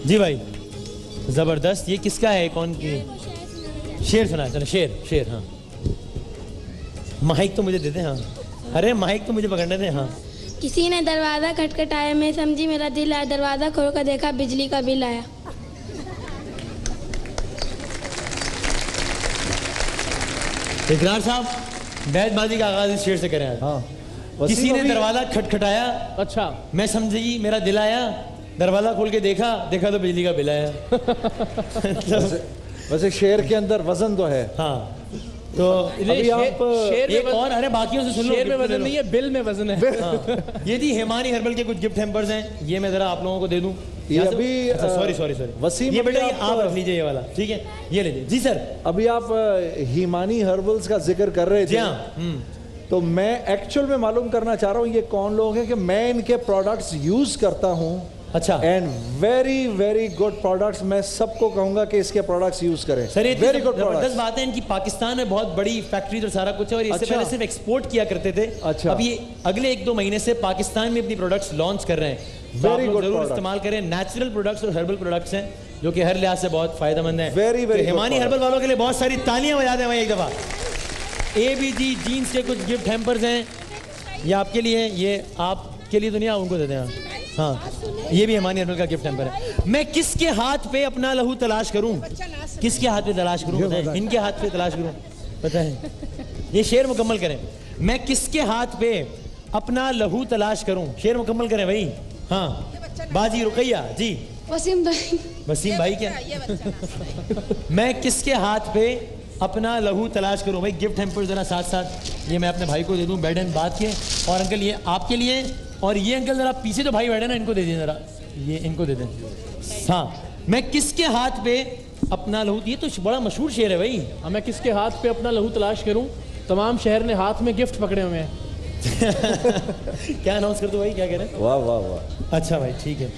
جی بھائی, زبردست. یہ کس کا ہے, کون کی؟ شیر سنا ہے, چلو شیر. ہاں مائک تو مجھے دے دیں. ہاں ارے مائک تو مجھے پکڑنے دیں. ہاں. کسی نے دروازہ کھٹکھٹایا, میں سمجھی میرا دل آیا, دروازہ کھول کر دیکھا بجلی کا بل آیا. اقرار صاحب, بیت بازی کا آغاز اس شیر سے کریں. ہاں. کسی نے دروازہ کھٹکھٹایا, اچھا میں سمجھی میرا دل آیا, دروازہ کھول کے دیکھا تو بجلی کا بل آیا. ویسے شعر کے اندر وزن تو ہے. ہاں تو ایک اور, ارے باقیوں سے سن لو. شعر میں وزن نہیں ہے, بل میں وزن ہے. یہ جی ہیمانی ہربل کے کچھ گفٹ ہیمپرز ہیں, یہ میں ذرا آپ لوگوں کو دے دوں. یہ ابھی سوری وسیم، یہ بیٹا یہ آپ رکھ لیجیے یہ والا، ٹھیک ہے یہ لیجیے جی سر. ابھی آپ ہیمانی ہربلز کا ذکر کر رہے تھے، تو میں ایکچوئل میں معلوم کرنا چاہ رہا ہوں یہ کون لوگ ہیں کہ میں ان کے پروڈکٹس یوز کرتا ہوں. اچھا. And very very good products. میں سب کو کہوں گا کہ اس کے پروڈکٹس یوز کریں. سر یہ ویری گڈ زبردست بات ہے ان کی. پاکستان میں بہت بڑی فیکٹریز اور سارا کچھ ہے، اور اس سے پہلے صرف ایکسپورٹ کیا کرتے تھے. اب یہ اگلے 1-2 مہینے سے پاکستان میں اپنی پروڈکٹس لانچ کر رہے ہیں. ویری گڈ، ضرور استعمال کریں. نیچرل پروڈکٹس اور ہربل پروڈکٹس ہیں جو کہ ہر لحاظ سے بہت فائدہ مند ہیں. ویری ویری ہیمانی ہربل والوں کے لیے بہت ساری تالیاں بجا دیں بھائی ایک دفعہ. ABG جینس کے کچھ گفٹ ہیمپرز ہیں، یہ آپ کے لیے، یہ آپ کے لیے تو نہیں، ان کو دے دیں. ہاں یہ بھی ہیمانی ہربل کا گفٹ ہیمپر ہے. میں کس کے ہاتھ پہ اپنا لہو تلاش کروں؟ کس کے ہاتھ پہ تلاش کروں؟ ان کے ہاتھ پہ تلاش کروں؟ پتہ ہے یہ شعر مکمل کریں. میں کس کے ہاتھ پہ اپنا لہو تلاش کروں؟ شعر مکمل کریں بھائی. ہاں باجی رقیہ جی. وسیم بھائی. وسیم بھائی کیا؟ میں کس کے ہاتھ پہ اپنا لہو تلاش کروں؟ بھائی گفٹ ہیمپر ذرا ساتھ ساتھ یہ میں اپنے بھائی کو دے دوں بیڈ اینڈ بات کے. اور انکل یہ آپ کے لیے، اور یہ انکل ذرا پیچھے جو بھائی بیٹھے نا ان کو دے دیں ذرا، یہ ان کو دے دیں. ہاں میں کس کے ہاتھ پہ اپنا لہو، یہ تو بڑا مشہور شعر ہے بھائی. میں کس کے ہاتھ پہ اپنا لہو تلاش کروں، تمام شہر نے ہاتھ میں گفٹ پکڑے ہوئے ہیں. کیا اناؤنس کر دو بھائی، کیا کہہ رہے ہیں؟ واہ واہ واہ. اچھا بھائی ٹھیک ہے.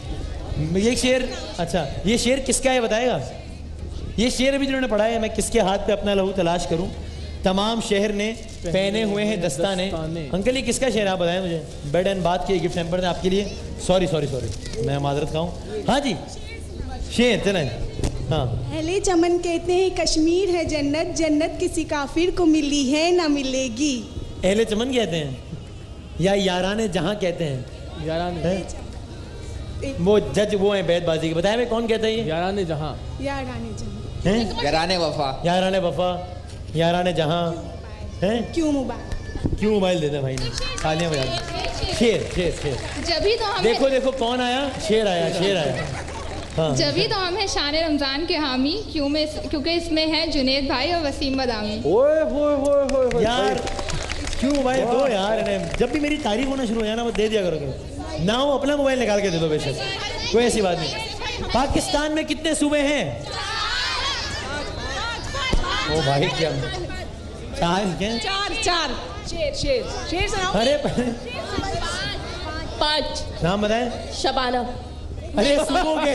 یہ شعر، اچھا یہ شعر کس کا ہے بتائے گا؟ یہ شعر ابھی جنہوں نے پڑھا ہے، میں کس کے ہاتھ پہ اپنا لہو تلاش کروں، تمام شہر نے پہنے ہوئے ہیں دستانے. انکل یہ کس کا شعر ہے آپ بتائیں مجھے. بیڈ اینڈ بات کے گفٹ ہیمپر ہیں آپ کے لیے. سوری میں معذرت کہوں. ہاں جی شعر چلیں. ہاں اہل چمن کہتے ہیں کشمیر ہے جنت، جنت کسی کافر کو ملی ہے نہ ملے گی. اہل چمن کہتے ہیں یا یاران جہاں کہتے ہیں؟ یاران وہ جج وہ ہیں بیت بازی کے. بتائیں میں کون کہتا ہے یہ؟ یاران جہاں. یاران وفا. یاران وفا، یاران جہاں ہیں. کیوں موبائل دے دیں بھائی نے. تالیاں بجا دیں. شعر جبھی تو ہم دیکھو کون آیا. شعر آیا. ہاں جبھی تو ہم ہیں شان رمضان کے حامی، کیونکہ اس میں ہے جنید بھائی اور وسیم بادامی. اوئے ہوئے ہوئے ہوئے یار کیوں موبائل دو یار. جب بھی میری تعریف ہونا شروع ہو جائے نا وہ دے دیا کرو گے. نہ ہو اپنا موبائل نکال کے دے دو بے شک، کوئی ایسی بات نہیں. پاکستان میں کتنے صوبے ہیں؟ او بھائی کیا 4 ارے 5. نام بتائیں. شبانہ. ارے صوبوں کے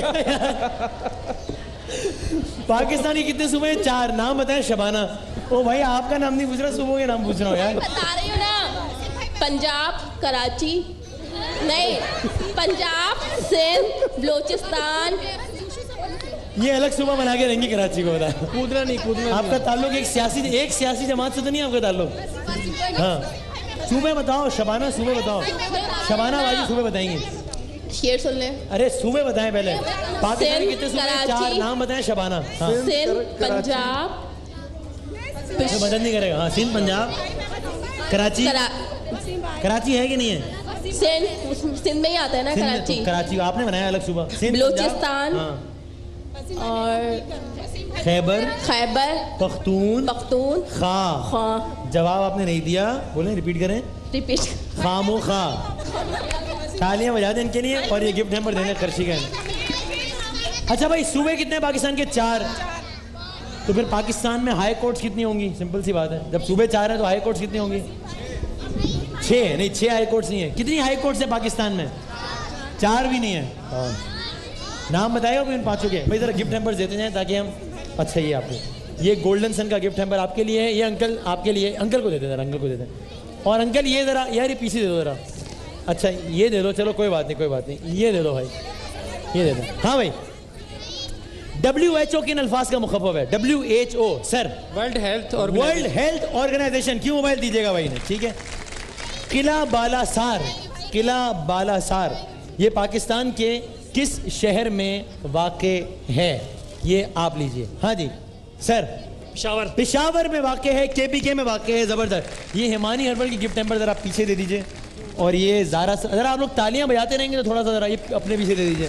پاکستانی کتنے صوبے ہیں؟ 4. نام بتائیں. شبانہ. او بھائی آپ کا نام نہیں پوچھ رہا، صوبوں کے نام پوچھ رہا ہوں یار. بتا رہی ہوں نا. پنجاب، کراچی نہیں، پنجاب، سندھ، بلوچستان. یہ الگ صوبہ بنا کے رہیں گی کراچی کو. بتا کودنا نہیں. آپ کا تعلق ایک سیاسی جماعت سے تو نہیں آپ کا تعلق؟ ہاں صوبے بتاؤ. شبانہ صوبے بتاؤ. شبانہ باجی صوبے بتائیں گے. شعر سن لیں. ارے صوبے بتائیں پہلے. پاکستان کتنے صوبے؟ 4. نام بتائیں. شبانہ. سندھ، پنجاب. مدد نہیں کرے گا. ہاں سندھ، پنجاب، کراچی. کراچی ہے کہ نہیں ہے؟ سندھ میں ہی آتا ہے نا کراچی. کراچی آپ نے بنایا الگ صوبہ. بلوچستان اور خیبر پختون خواہ. جواب آپ نے نہیں دیا. بولیں ریپیٹ کریں. خام و خواہ. تالیاں بجا دیں ان کے لیے. اور یہ گفٹ ہیمپر دینے کرشی کا. اچھا بھائی صوبے کتنے پاکستان کے؟ 4. تو پھر پاکستان میں ہائی کورٹس کتنی ہوں گی؟ سمپل سی بات ہے. جب صوبے 4 ہیں تو ہائی کورٹس کتنی ہوں گی؟ 6 نہیں. 6 ہائی کورٹس نہیں ہیں. کتنی ہائی کورٹس ہیں پاکستان میں؟ 4 بھی نہیں ہیں. نام بتائے گا کوئی ان 5 کے؟ بھائی ذرا گفٹ ہیمپر دیتے جائیں تاکہ ہم. اچھا یہ آپ کو یہ گولڈن سن کا گفٹ ہیمپر آپ کے لیے ہے. یہ انکل آپ کے لیے. انکل کو دے دیں ذرا. انکل کو دے دیں. اور انکل یہ ذرا یار یہ پیچھے دے دو ذرا. اچھا یہ دے دو. چلو کوئی بات نہیں. یہ دے دو بھائی. یہ دے دو. ہاں بھائی WHO کن الفاظ کا مخفف ہے؟ WHO sir. World Health Organization. کیوں موبائل دیجیے گا بھائی نے. ٹھیک ہے. قلعہ بالاسار یہ پاکستان کے کس شہر میں واقع ہے؟ یہ آپ لیجئے. ہاں جی سر. پشاور میں واقع ہے. KPK میں واقع ہے. زبردست. یہ ہیمانی ہربل کی گفٹ ہیمپر ذرا پیچھے دے دیجئے. اور یہ زارا ذرا آپ لوگ تالیاں بجاتے رہیں گے تو تھوڑا سا ذرا یہ اپنے پیچھے دے دیجئے.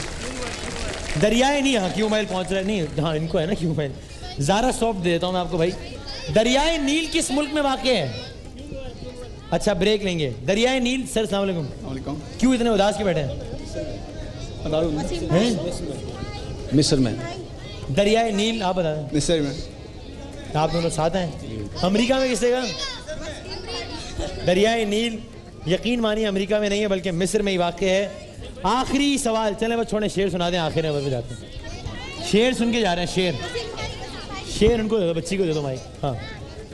دریائے نہیں. ہاں کیوں موبائل پہنچ رہا ہے نہیں. ہاں ان کو ہے نا کیوں موبائل. زارا سافٹ دے دیتا ہوں میں آپ کو بھائی. دریائے نیل کس ملک میں واقع ہے؟ اچھا بریک لیں گے. دریائے نیل. سر السلام علیکم. کیوں اتنے اداس کے بیٹھے ہیں؟ مصر میں. دریائے نیل آپ بتا دیں. مصر میں. آپ دونوں ساتھ ہیں. امریکہ میں کس جگہ؟ دریائے نیل یقین مانیے امریکہ میں نہیں ہے بلکہ مصر میں ہی واقع ہے. آخری سوال, چلیں بس چھوڑیں, شعر سنا دیں, آخر نمبر پہ جاتے ہیں. شعر سن کے جا رہے ہیں. شعر ان کو دے دو, بچی کو دے دو مائک. ہاں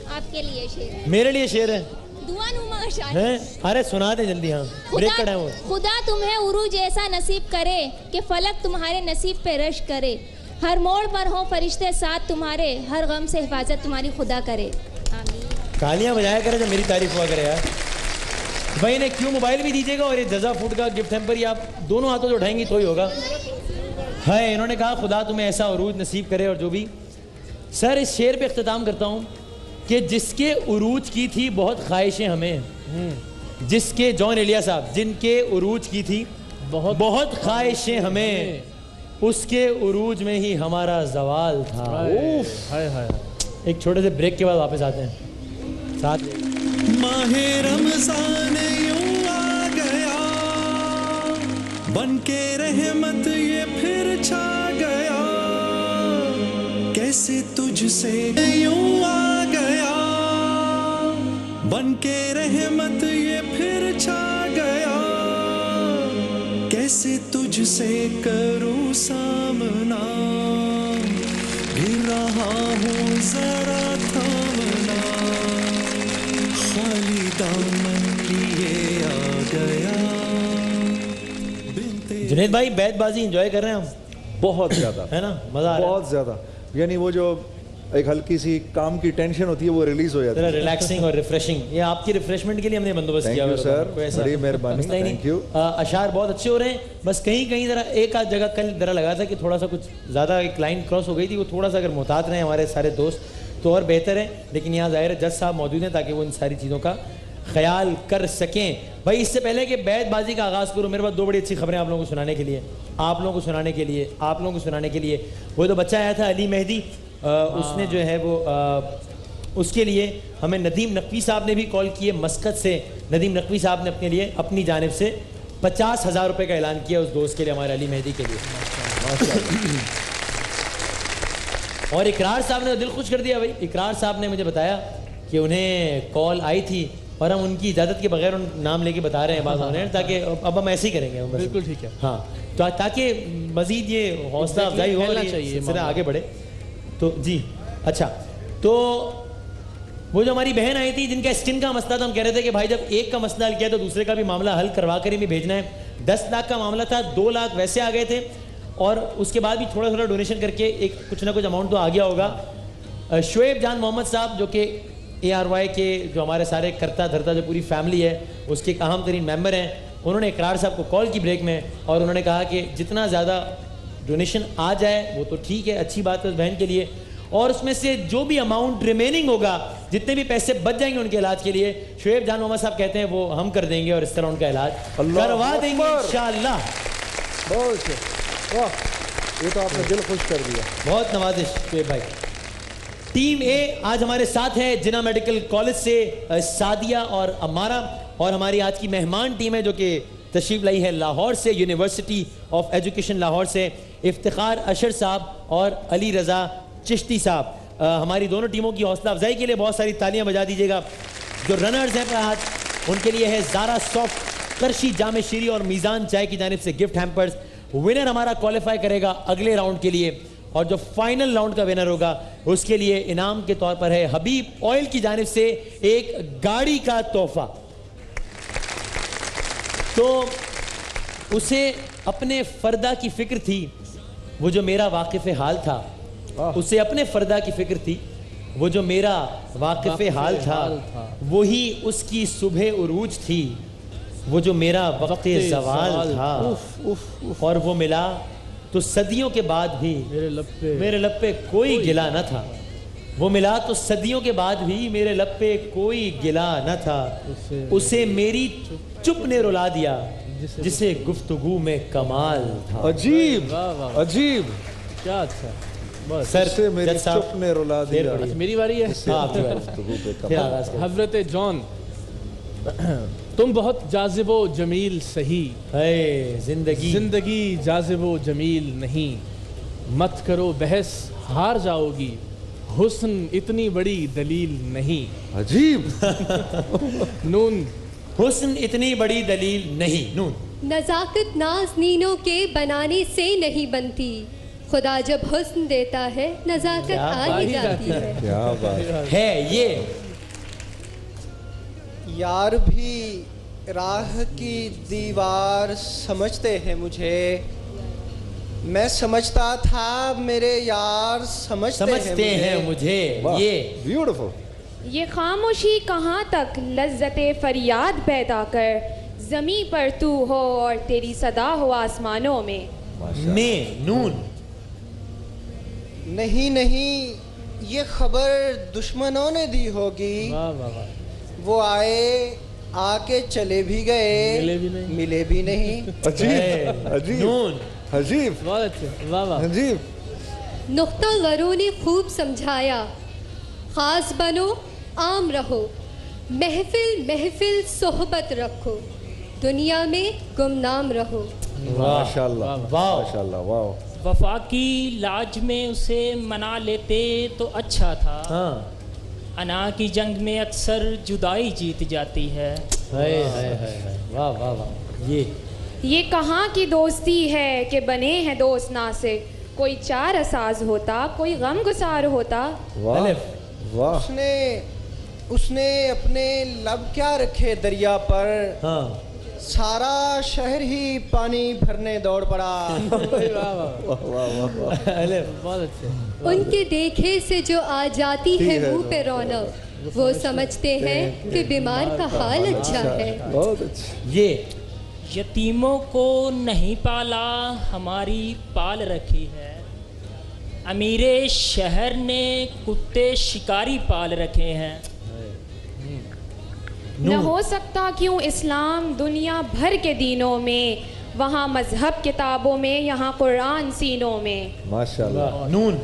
آپ کے لیے شعر. میرے لیے شعر ہے. دعا نما شاعر. ارے سنا دیں جلدی. ہاں بریک کا ٹائم ہو. خدا تمہیں عروج ایسا نصیب کرے کہ فلک تمہارے نصیب پہ رش کرے. ہر موڑ پر ہوں فرشتے ساتھ تمہارے, ہر غم سے حفاظت تمہاری خدا کرے. تالیاں بجایا کرے جب میری تعریف ہوا کرے یار. بھائی نے کیوں موبائل بھی دیجیے گا اور یہ جزا فوڈ کا گفٹ ہیمپر یہ آپ دونوں ہاتھوں سے اٹھائیں گی تو ہی ہوگا. ہے انہوں نے کہا خدا تمہیں ایسا عروج نصیب کرے. اور جو بھی سر اس شعر پہ اختتام کرتا ہوں کہ جس کے عروج کی تھی بہت خواہشیں ہمیں, جس کے جان ایلیا صاحب جن کے عروج کی تھی بہت خواہشیں ہمیں, اس کے عروج میں ہی ہمارا زوال تھا. ایک چھوٹے سے بریک کے بعد واپس آتے ہیں ساتھ. ماہ رمضان یوں آ گیا بن کے رحمت یہ پھر چھا گیا, کیسے تجھ سے یوں آ گیا بن کے رحمت یہ پھر چھا گیا, کیسے تجھ سے کروں سامنا, گر رہا ہوں ذرا تھامنا, خالی دامن لیے آ گیا. جنید بھائی بیت بازی انجوائے کر رہے ہیں ہم بہت زیادہ, ہے نا, مزہ آ رہا ہے بہت زیادہ. یعنی وہ جو ایک ہلکی سی کام کی ٹینشن ہوتی ہے وہ ریلیز ہو جاتی ہے. ریلیکسنگ اور ریفریشنگ, یہ آپ کی ریفریشمنٹ کے لیے ہم نے بندوبست کیا ہوا ہے سر, بڑی مہربانی, تھینک یو. اشعار بہت اچھے ہو رہے ہیں, بس کہیں ذرا ایک آدھ جگہ کل ذرا لگا تھا کہ تھوڑا سا کچھ زیادہ ایک لائن کراس ہو گئی تھی, وہ تھوڑا سا اگر محتاط رہیں ہمارے سارے دوست تو اور بہتر ہے. لیکن یہاں ظاہر ہے جج صاحب موجود ہیں تاکہ وہ ان ساری چیزوں کا خیال کر سکیں. بھائی اس سے پہلے کہ بیت بازی کا آغاز کروں, میرے پاس دو بڑی اچھی خبریں آپ لوگوں کو سنانے کے لیے. وہ تو بچہ آیا تھا علی مہدی, اس نے جو ہے وہ اس کے لیے ہمیں ندیم نقوی صاحب نے بھی کال کیے مسقط سے. ندیم نقوی صاحب نے اپنے لیے اپنی جانب سے 50,000 روپے کا اعلان کیا اس دوست کے لیے, ہمارے علی مہدی کے لیے. اور اقرار صاحب نے دل خوش کر دیا. بھائی اقرار صاحب نے مجھے بتایا کہ انہیں کال آئی تھی اور ہم ان کی اجازت کے بغیر ان نام لے کے بتا رہے ہیں بعض آنر, تاکہ اب ہم ایسے ہی کریں گے. بالکل ٹھیک ہے. ہاں تاکہ مزید یہ حوصلہ افزائی ہو اور یہ آگے بڑھے. تو جی اچھا, تو وہ جو ہماری بہن آئی تھی جن کا اسکن کا مسئلہ تھا, ہم کہہ رہے تھے کہ بھائی جب ایک کا مسئلہ حل کیا تو دوسرے کا بھی معاملہ حل کروا کر ہی بھیجنا ہے. 10 لاکھ کا معاملہ تھا, 2 لاکھ ویسے آ گئے تھے اور اس کے بعد بھی تھوڑا تھوڑا ڈونیشن کر کے ایک کچھ نہ کچھ اماؤنٹ تو آ گیا ہوگا. شعیب جان محمد صاحب جو کہ ARY کے جو ہمارے سارے کرتا دھرتا جو پوری فیملی ہے اس کے ایک اہم ترین ممبر ہیں, انہوں نے اقرار صاحب کو کال کی بریک میں اور انہوں نے کہا کہ جتنا زیادہ ڈونیشن آ جائے وہ تو ٹھیک ہے, اچھی بات ہے اس بہن کے لیے, اور اس میں سے جو بھی اماؤنٹ ریمیننگ ہوگا, جتنے بھی پیسے بچ جائیں گے ان کے علاج کے لیے, شعیب جان محمد صاحب کہتے ہیں وہ ہم کر دیں گے اور اس طرح ان کا علاج کروا دیں گے انشاءاللہ. بہت یہ تو آپ نے دل خوش کر دیا. بہت نوازش شعیب بھائی. ٹیم اے آج ہمارے ساتھ ہے جناح میڈیکل کالج سے سعدیہ اور امارہ, اور ہماری آج کی مہمان ٹیم ہے جو کہ تشریف لائی ہے لاہور سے, یونیورسٹی آف ایجوکیشن لاہور سے, افتخار اشر صاحب اور علی رضا چشتی صاحب. ہماری دونوں ٹیموں کی حوصلہ افزائی کے لیے بہت ساری تالیاں بجا دیجیے گا. جو رنرز ہیں آج ان کے لیے ہے زارا سافٹ, کرشی جامع شیری اور میزان چائے کی جانب سے گفٹ ہیمپرز. ونر ہمارا کوالیفائی کرے گا اگلے راؤنڈ کے لیے, اور جو فائنل راؤنڈ کا ونر ہوگا اس کے لیے انعام کے طور پر ہے حبیب آئل کی جانب سے ایک گاڑی کا تحفہ. تو اسے اپنے فردہ کی فکر تھی, وہ جو میرا واقف حال تھا, اسے اپنے فردہ کی فکر تھی, وہ جو میرا واقف حال تھا, وہی اس کی صبح عروج تھی, وہ جو میرا وقت زوال تھا, اور وہ ملا تو صدیوں کے بعد بھی میرے لب پہ کوئی گلا نہ تھا, وہ ملا تو صدیوں کے بعد بھی میرے لب پہ کوئی گلا نہ تھا, اسے میری چپ نے رلا دیا جسے گفتگو میں کمال تھا. عجیب عجیب, کیا اچھا. سر سے میری چپ نے رلا دیا. میری باری ہے. حضرت جان تم بہت جاذب و جمیل سہی ہے زندگی جاذب و جمیل نہیں، مت کرو بحث ہار جاؤ گی، حسن اتنی بڑی دلیل نہیں۔ عجیب نون حسن اتنی بڑی دلیل نہیں۔ نون نزاکت نازنینوں کے بنانے سے نہیں بنتی، خدا جب حسن دیتا ہے نزاکت آ ہی جاتی ہے۔ کیا بات ہے یہ یار بھی راہ کی دیوار سمجھتے ہیں مجھے، میں سمجھتا تھا میرے یار سمجھتے ہیں مجھے۔ یہ بیوٹیفل۔ یہ خاموشی کہاں تک لذت فریاد پیدا کر، زمیں پر تو ہو اور تیری صدا ہو آسمانوں میں۔ نون نہیں یہ خبر دشمنوں نے دی ہوگی، وہ آئے آ کے چلے بھی گئے ملے بھی نہیں۔ عجیب عجیب۔ نقطہ غروں نے خوب سمجھایا، خاص بنو عام رہو، محفل صحبت رکھو، دنیا میں گمنام رہو۔ ماشاءاللہ ماشاءاللہ واو۔ وفا کی لاج میں اسے منا لیتے تو اچھا تھا، انا کی جنگ میں اکثر جدائی جیت جاتی ہے۔ واہ واہ واہ۔ یہ کہاں کی دوستی ہے کہ بنے ہیں دوست نا سے، کوئی چار اساز ہوتا کوئی غم گسار ہوتا۔ اس نے اپنے لب کیا رکھے دریا پر، سارا شہر ہی پانی بھرنے دوڑ پڑا۔ ان کے دیکھے سے جو آ جاتی ہے منہ پہ رونق، وہ سمجھتے ہیں کہ بیمار کا حال اچھا ہے۔ یہ یتیموں کو نہیں پالا ہماری پال رکھی ہے، امیر شہر نے کتے شکاری پال رکھے ہیں۔ نہ ہو سکتا کیوں اسلام دنیا بھر کے دینوں میں، وہاں مذہب کتابوں میں یہاں قرآن سینوں میں۔ ماشاءاللہ۔ نون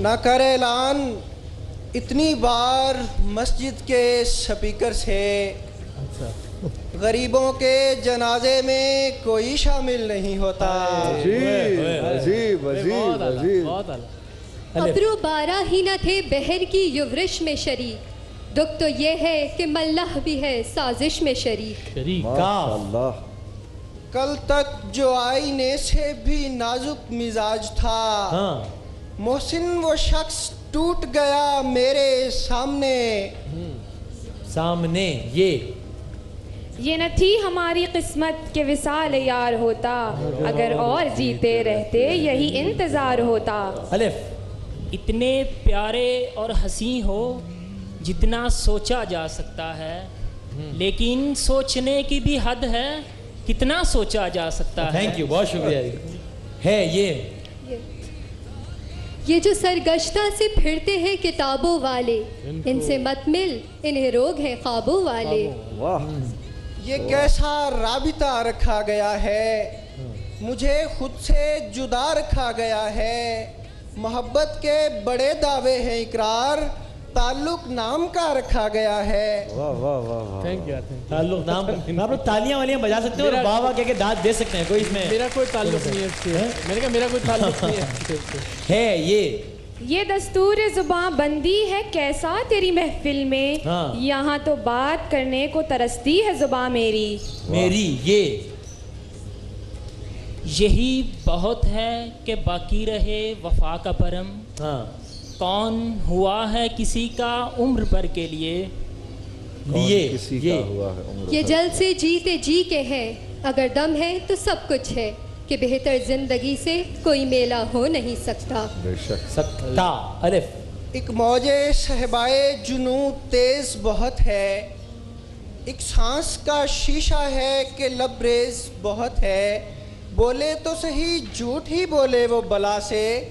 نہ کر اعلان اتنی بار مسجد کے سپیکر سے، غریبوں کے جنازے میں کوئی شامل نہیں ہوتا۔ عجیب عجیب عجیب۔ ابرو بارہ ہی نہ تھے بحر کی یورش میں شریک، دکھ تو یہ ہے کہ ملح بھی ہے سازش میں شریک۔ کل تک جو آئینے سے بھی نازک مزاج تھا، محسن وہ شخص ٹوٹ گیا میرے سامنے۔ یہ نہ تھی ہماری قسمت کہ وصال یار ہوتا، اگر اور جیتے رہتے یہی انتظار ہوتا۔ اتنے پیارے اور حسین ہو جتنا سوچا جا سکتا ہے، لیکن سوچنے کی بھی حد ہے، کتنا سوچا جا سکتا ہے۔ تھینک یو، بہت شکریہ۔ ہے یہ جو سرگشتہ سے پھرتے ہیں کتابوں والے، ان سے مت مل، انہیں روگ ہیں خوابوں والے۔ یہ کیسا رابطہ رکھا گیا ہے، مجھے خود سے جدا رکھا گیا ہے، محبت کے بڑے دعوے ہیں اقرار، تعلق نام کا رکھا گیا ہے۔ تعلق نام کا، آپ لوگ تالیاں والیاں بجا سکتے ہو اور واہ واہ کہہ کے داد دے سکتے ہیں، کوئی اس میں میرا کوئی تعلق نہیں ہے اس سے۔ میں نے کہا میرا کوئی تعلق نہیں ہے۔ یہ دستور زباں بندی ہے کیسا تیری محفل میں، یہاں تو بات کرنے کو ترستی ہے زباں میری۔ یہی بہت ہے کہ باقی رہے وفا کا پرم، کون ہوا ہے کسی کا عمر بھر کے لیے۔ یہ جلد سے جیتے جی کے ہیں، اگر دم ہے تو سب کچھ ہے، کہ بہتر زندگی سے کوئی میلہ ہو نہیں سکتا۔ ایک موج صحبائے جنوں تیز بہت ہے، ایک سانس کا شیشہ ہے کہ لبریز بہت ہے، بولے تو صحیح جھوٹ ہی بولے وہ بلا سے،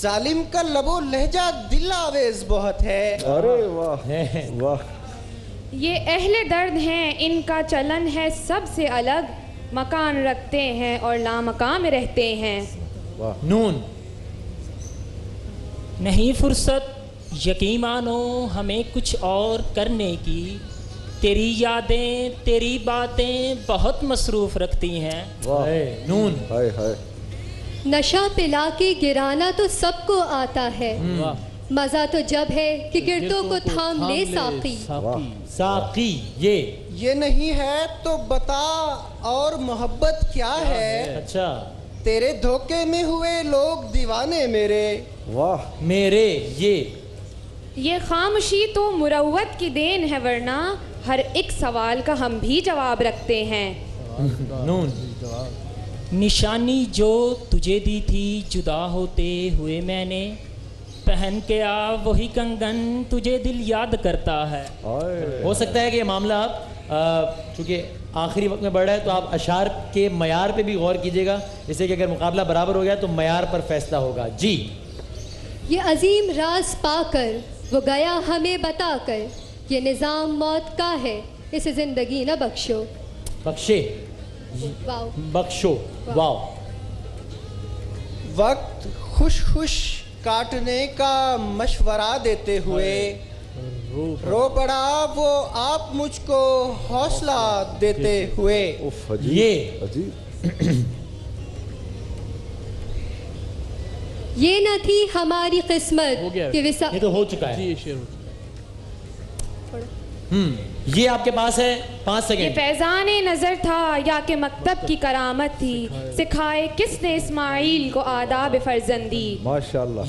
ظالم کا لب و لہجہ دل آویز بہت ہے۔ ارے واہ واہ۔ یہ اہل درد ہیں، ان کا چلن ہے سب سے الگ، مکان رکھتے ہیں اور لامکان میں رہتے ہیں۔ نون نہیں فرصت یقین مانو ہمیں کچھ اور کرنے کی، تیری یادیں تیری باتیں بہت مصروف رکھتی ہیں. نون. نشہ پلا کے گرانا تو سب کو آتا ہے، مزہ تو جب ہے کہ گردوں کو تھام لے ساقی. ساقی. یہ نہیں ہے تو بتا اور محبت کیا ہے. اچھا. تیرے دھوکے میں ہوئے لوگ دیوانے میرے. واہ. میرے. یہ خاموشی تو مروت کی دین ہے، ورنہ ہر ایک سوال کا ہم بھی جواب رکھتے ہیں. نون. نشانی جو تجھے دی تھی جدا ہوتے ہوئے میں نے، پہن کے آ وہی کنگن تجھے دل یاد کرتا ہے. ہو سکتا ہے کہ یہ معاملہ آپ چونکہ آخری وقت میں بڑھ رہا ہے تو آپ اشعار کے معیار پہ بھی غور کیجیے گا، جیسے کہ اگر مقابلہ برابر ہو گیا تو معیار پر فیصلہ ہوگا. جی. یہ عظیم راز پا کر وہ گیا ہمیں بتا کر، یہ نظام موت کا ہے اسے زندگی نہ بخشو. بخشے. واو. بخشو. واو. وقت خوش خوش کاٹنے کا مشورہ دیتے ہوئے رو پڑا وہ آپ مجھ کو حوصلہ دیتے ہوئے. یہ نہ تھی ہماری قسمت کہ یہ تو ہو چکا ہے. یہ آپ کے پاس ہے 5 سیکنڈ. یہ فیضان نظر تھا یا کہ مکتب کی کرامت تھی، سکھائے کس نے اسماعیل کو آداب فرزندی. ماشاءاللہ.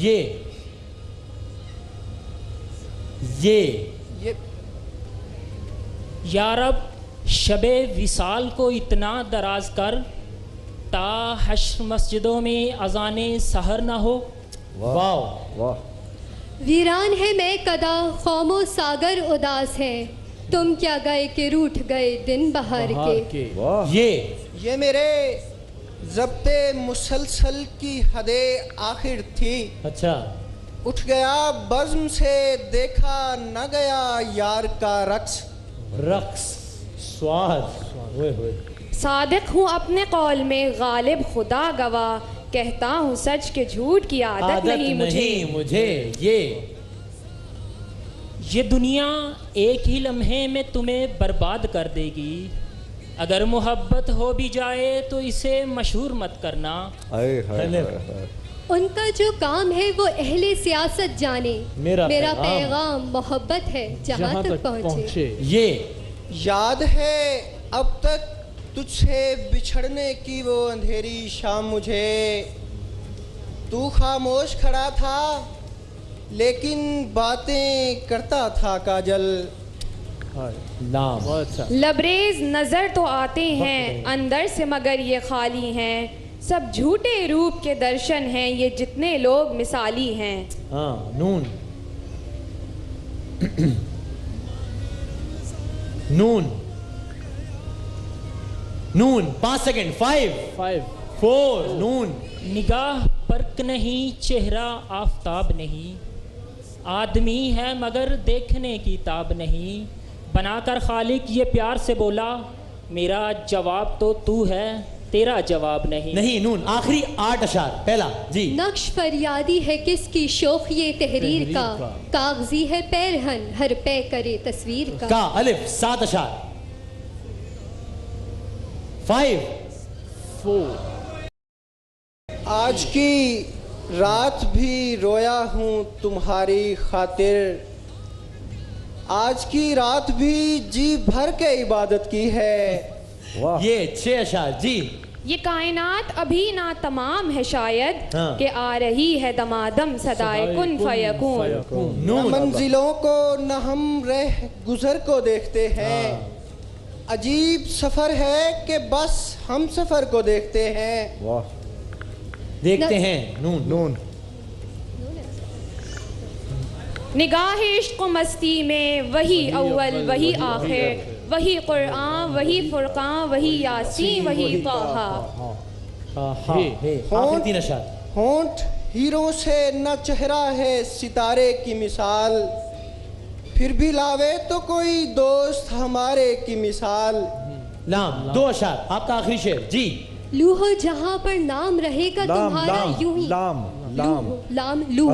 یہ یا رب شب وصال کو اتنا دراز کر تا حشر مسجدوں میں اذان سحر نہ ہو. واو. واہ. ویران ہے میں کدا قوم و ساگر اداس ہے، تم کیا گئے کہ روٹھ گئے دن بہار کے. یہ میرے ضبط مسلسل کی حد آخر تھی. اچھا. اٹھ گیا بزم سے دیکھا نہ گیا یار کا رقص. سواد. صادق ہوں اپنے قول میں غالب خدا گواہ، کہتا ہوں سچ کے جھوٹ کی عادت نہیں مجھے. یہ دنیا ایک ہی لمحے میں تمہیں برباد کر دے گی، اگر محبت ہو بھی جائے تو اسے مشہور مت کرنا. ان کا جو کام ہے وہ اہل سیاست جانے، میرا پیغام محبت ہے جہاں تک پہنچے. یہ یاد ہے اب تک تجھ سے بچھڑنے کی وہ اندھیری شام مجھے، تو خاموش کھڑا تھا لیکن باتیں کرتا تھا کاجل. لبریز نظر تو آتے ہیں اندر سے مگر یہ خالی ہیں، سب جھوٹے روپ کے درشن ہیں یہ جتنے لوگ مثالی ہیں. نون. نون. نون. 5 سیکنڈ. 5 4. نون. نگاہ برق نہیں چہرہ آفتاب نہیں، آدمی ہے مگر دیکھنے کی تاب نہیں، بنا کر خالق یہ پیار سے بولا، میرا جواب تو تو ہے تیرا جواب نہیں. نون. آخری 8 اشعار. پہلا. جی. نقش فریادی ہے کس کی شوخ یہ تحریر کا، کاغذی ہے پیرہن ہر پے کرے تصویر کا. الف. 7 اشعار. 5 4. آج کی رات بھی رویا ہوں تمہاری خاطر، آج کی رات بھی جی بھر کے عبادت کی ہے. یہ 6 اشعار. جی. یہ کائنات ابھی نہ تمام ہے شاید کہ آ رہی ہے دمادم صدائے کن فیکون. نہ منزلوں کو نہ ہم رہ گزر کو دیکھتے ہیں، عجیب سفر ہے کہ بس ہم سفر کو دیکھتے ہیں. دیکھتے ہیں. نون. نگاہ عشق و مستی میں وہی اول وہی آخر، وہی قرآن وہی فرقان وہی یاسین وہی طٰہٰ. آخری 3 اشعار. ہونٹ ہیروں سے نہ چہرہ ہے ستارے کی مثال، پھر بھی لاوے تو کوئی دوست ہمارے کی مثال. لام. 2 اشعار. آپ کا آخری شعر. جی. لوح جہاں پر نام رہے گا تمہارا یوں ہی. لام. لام. لوح.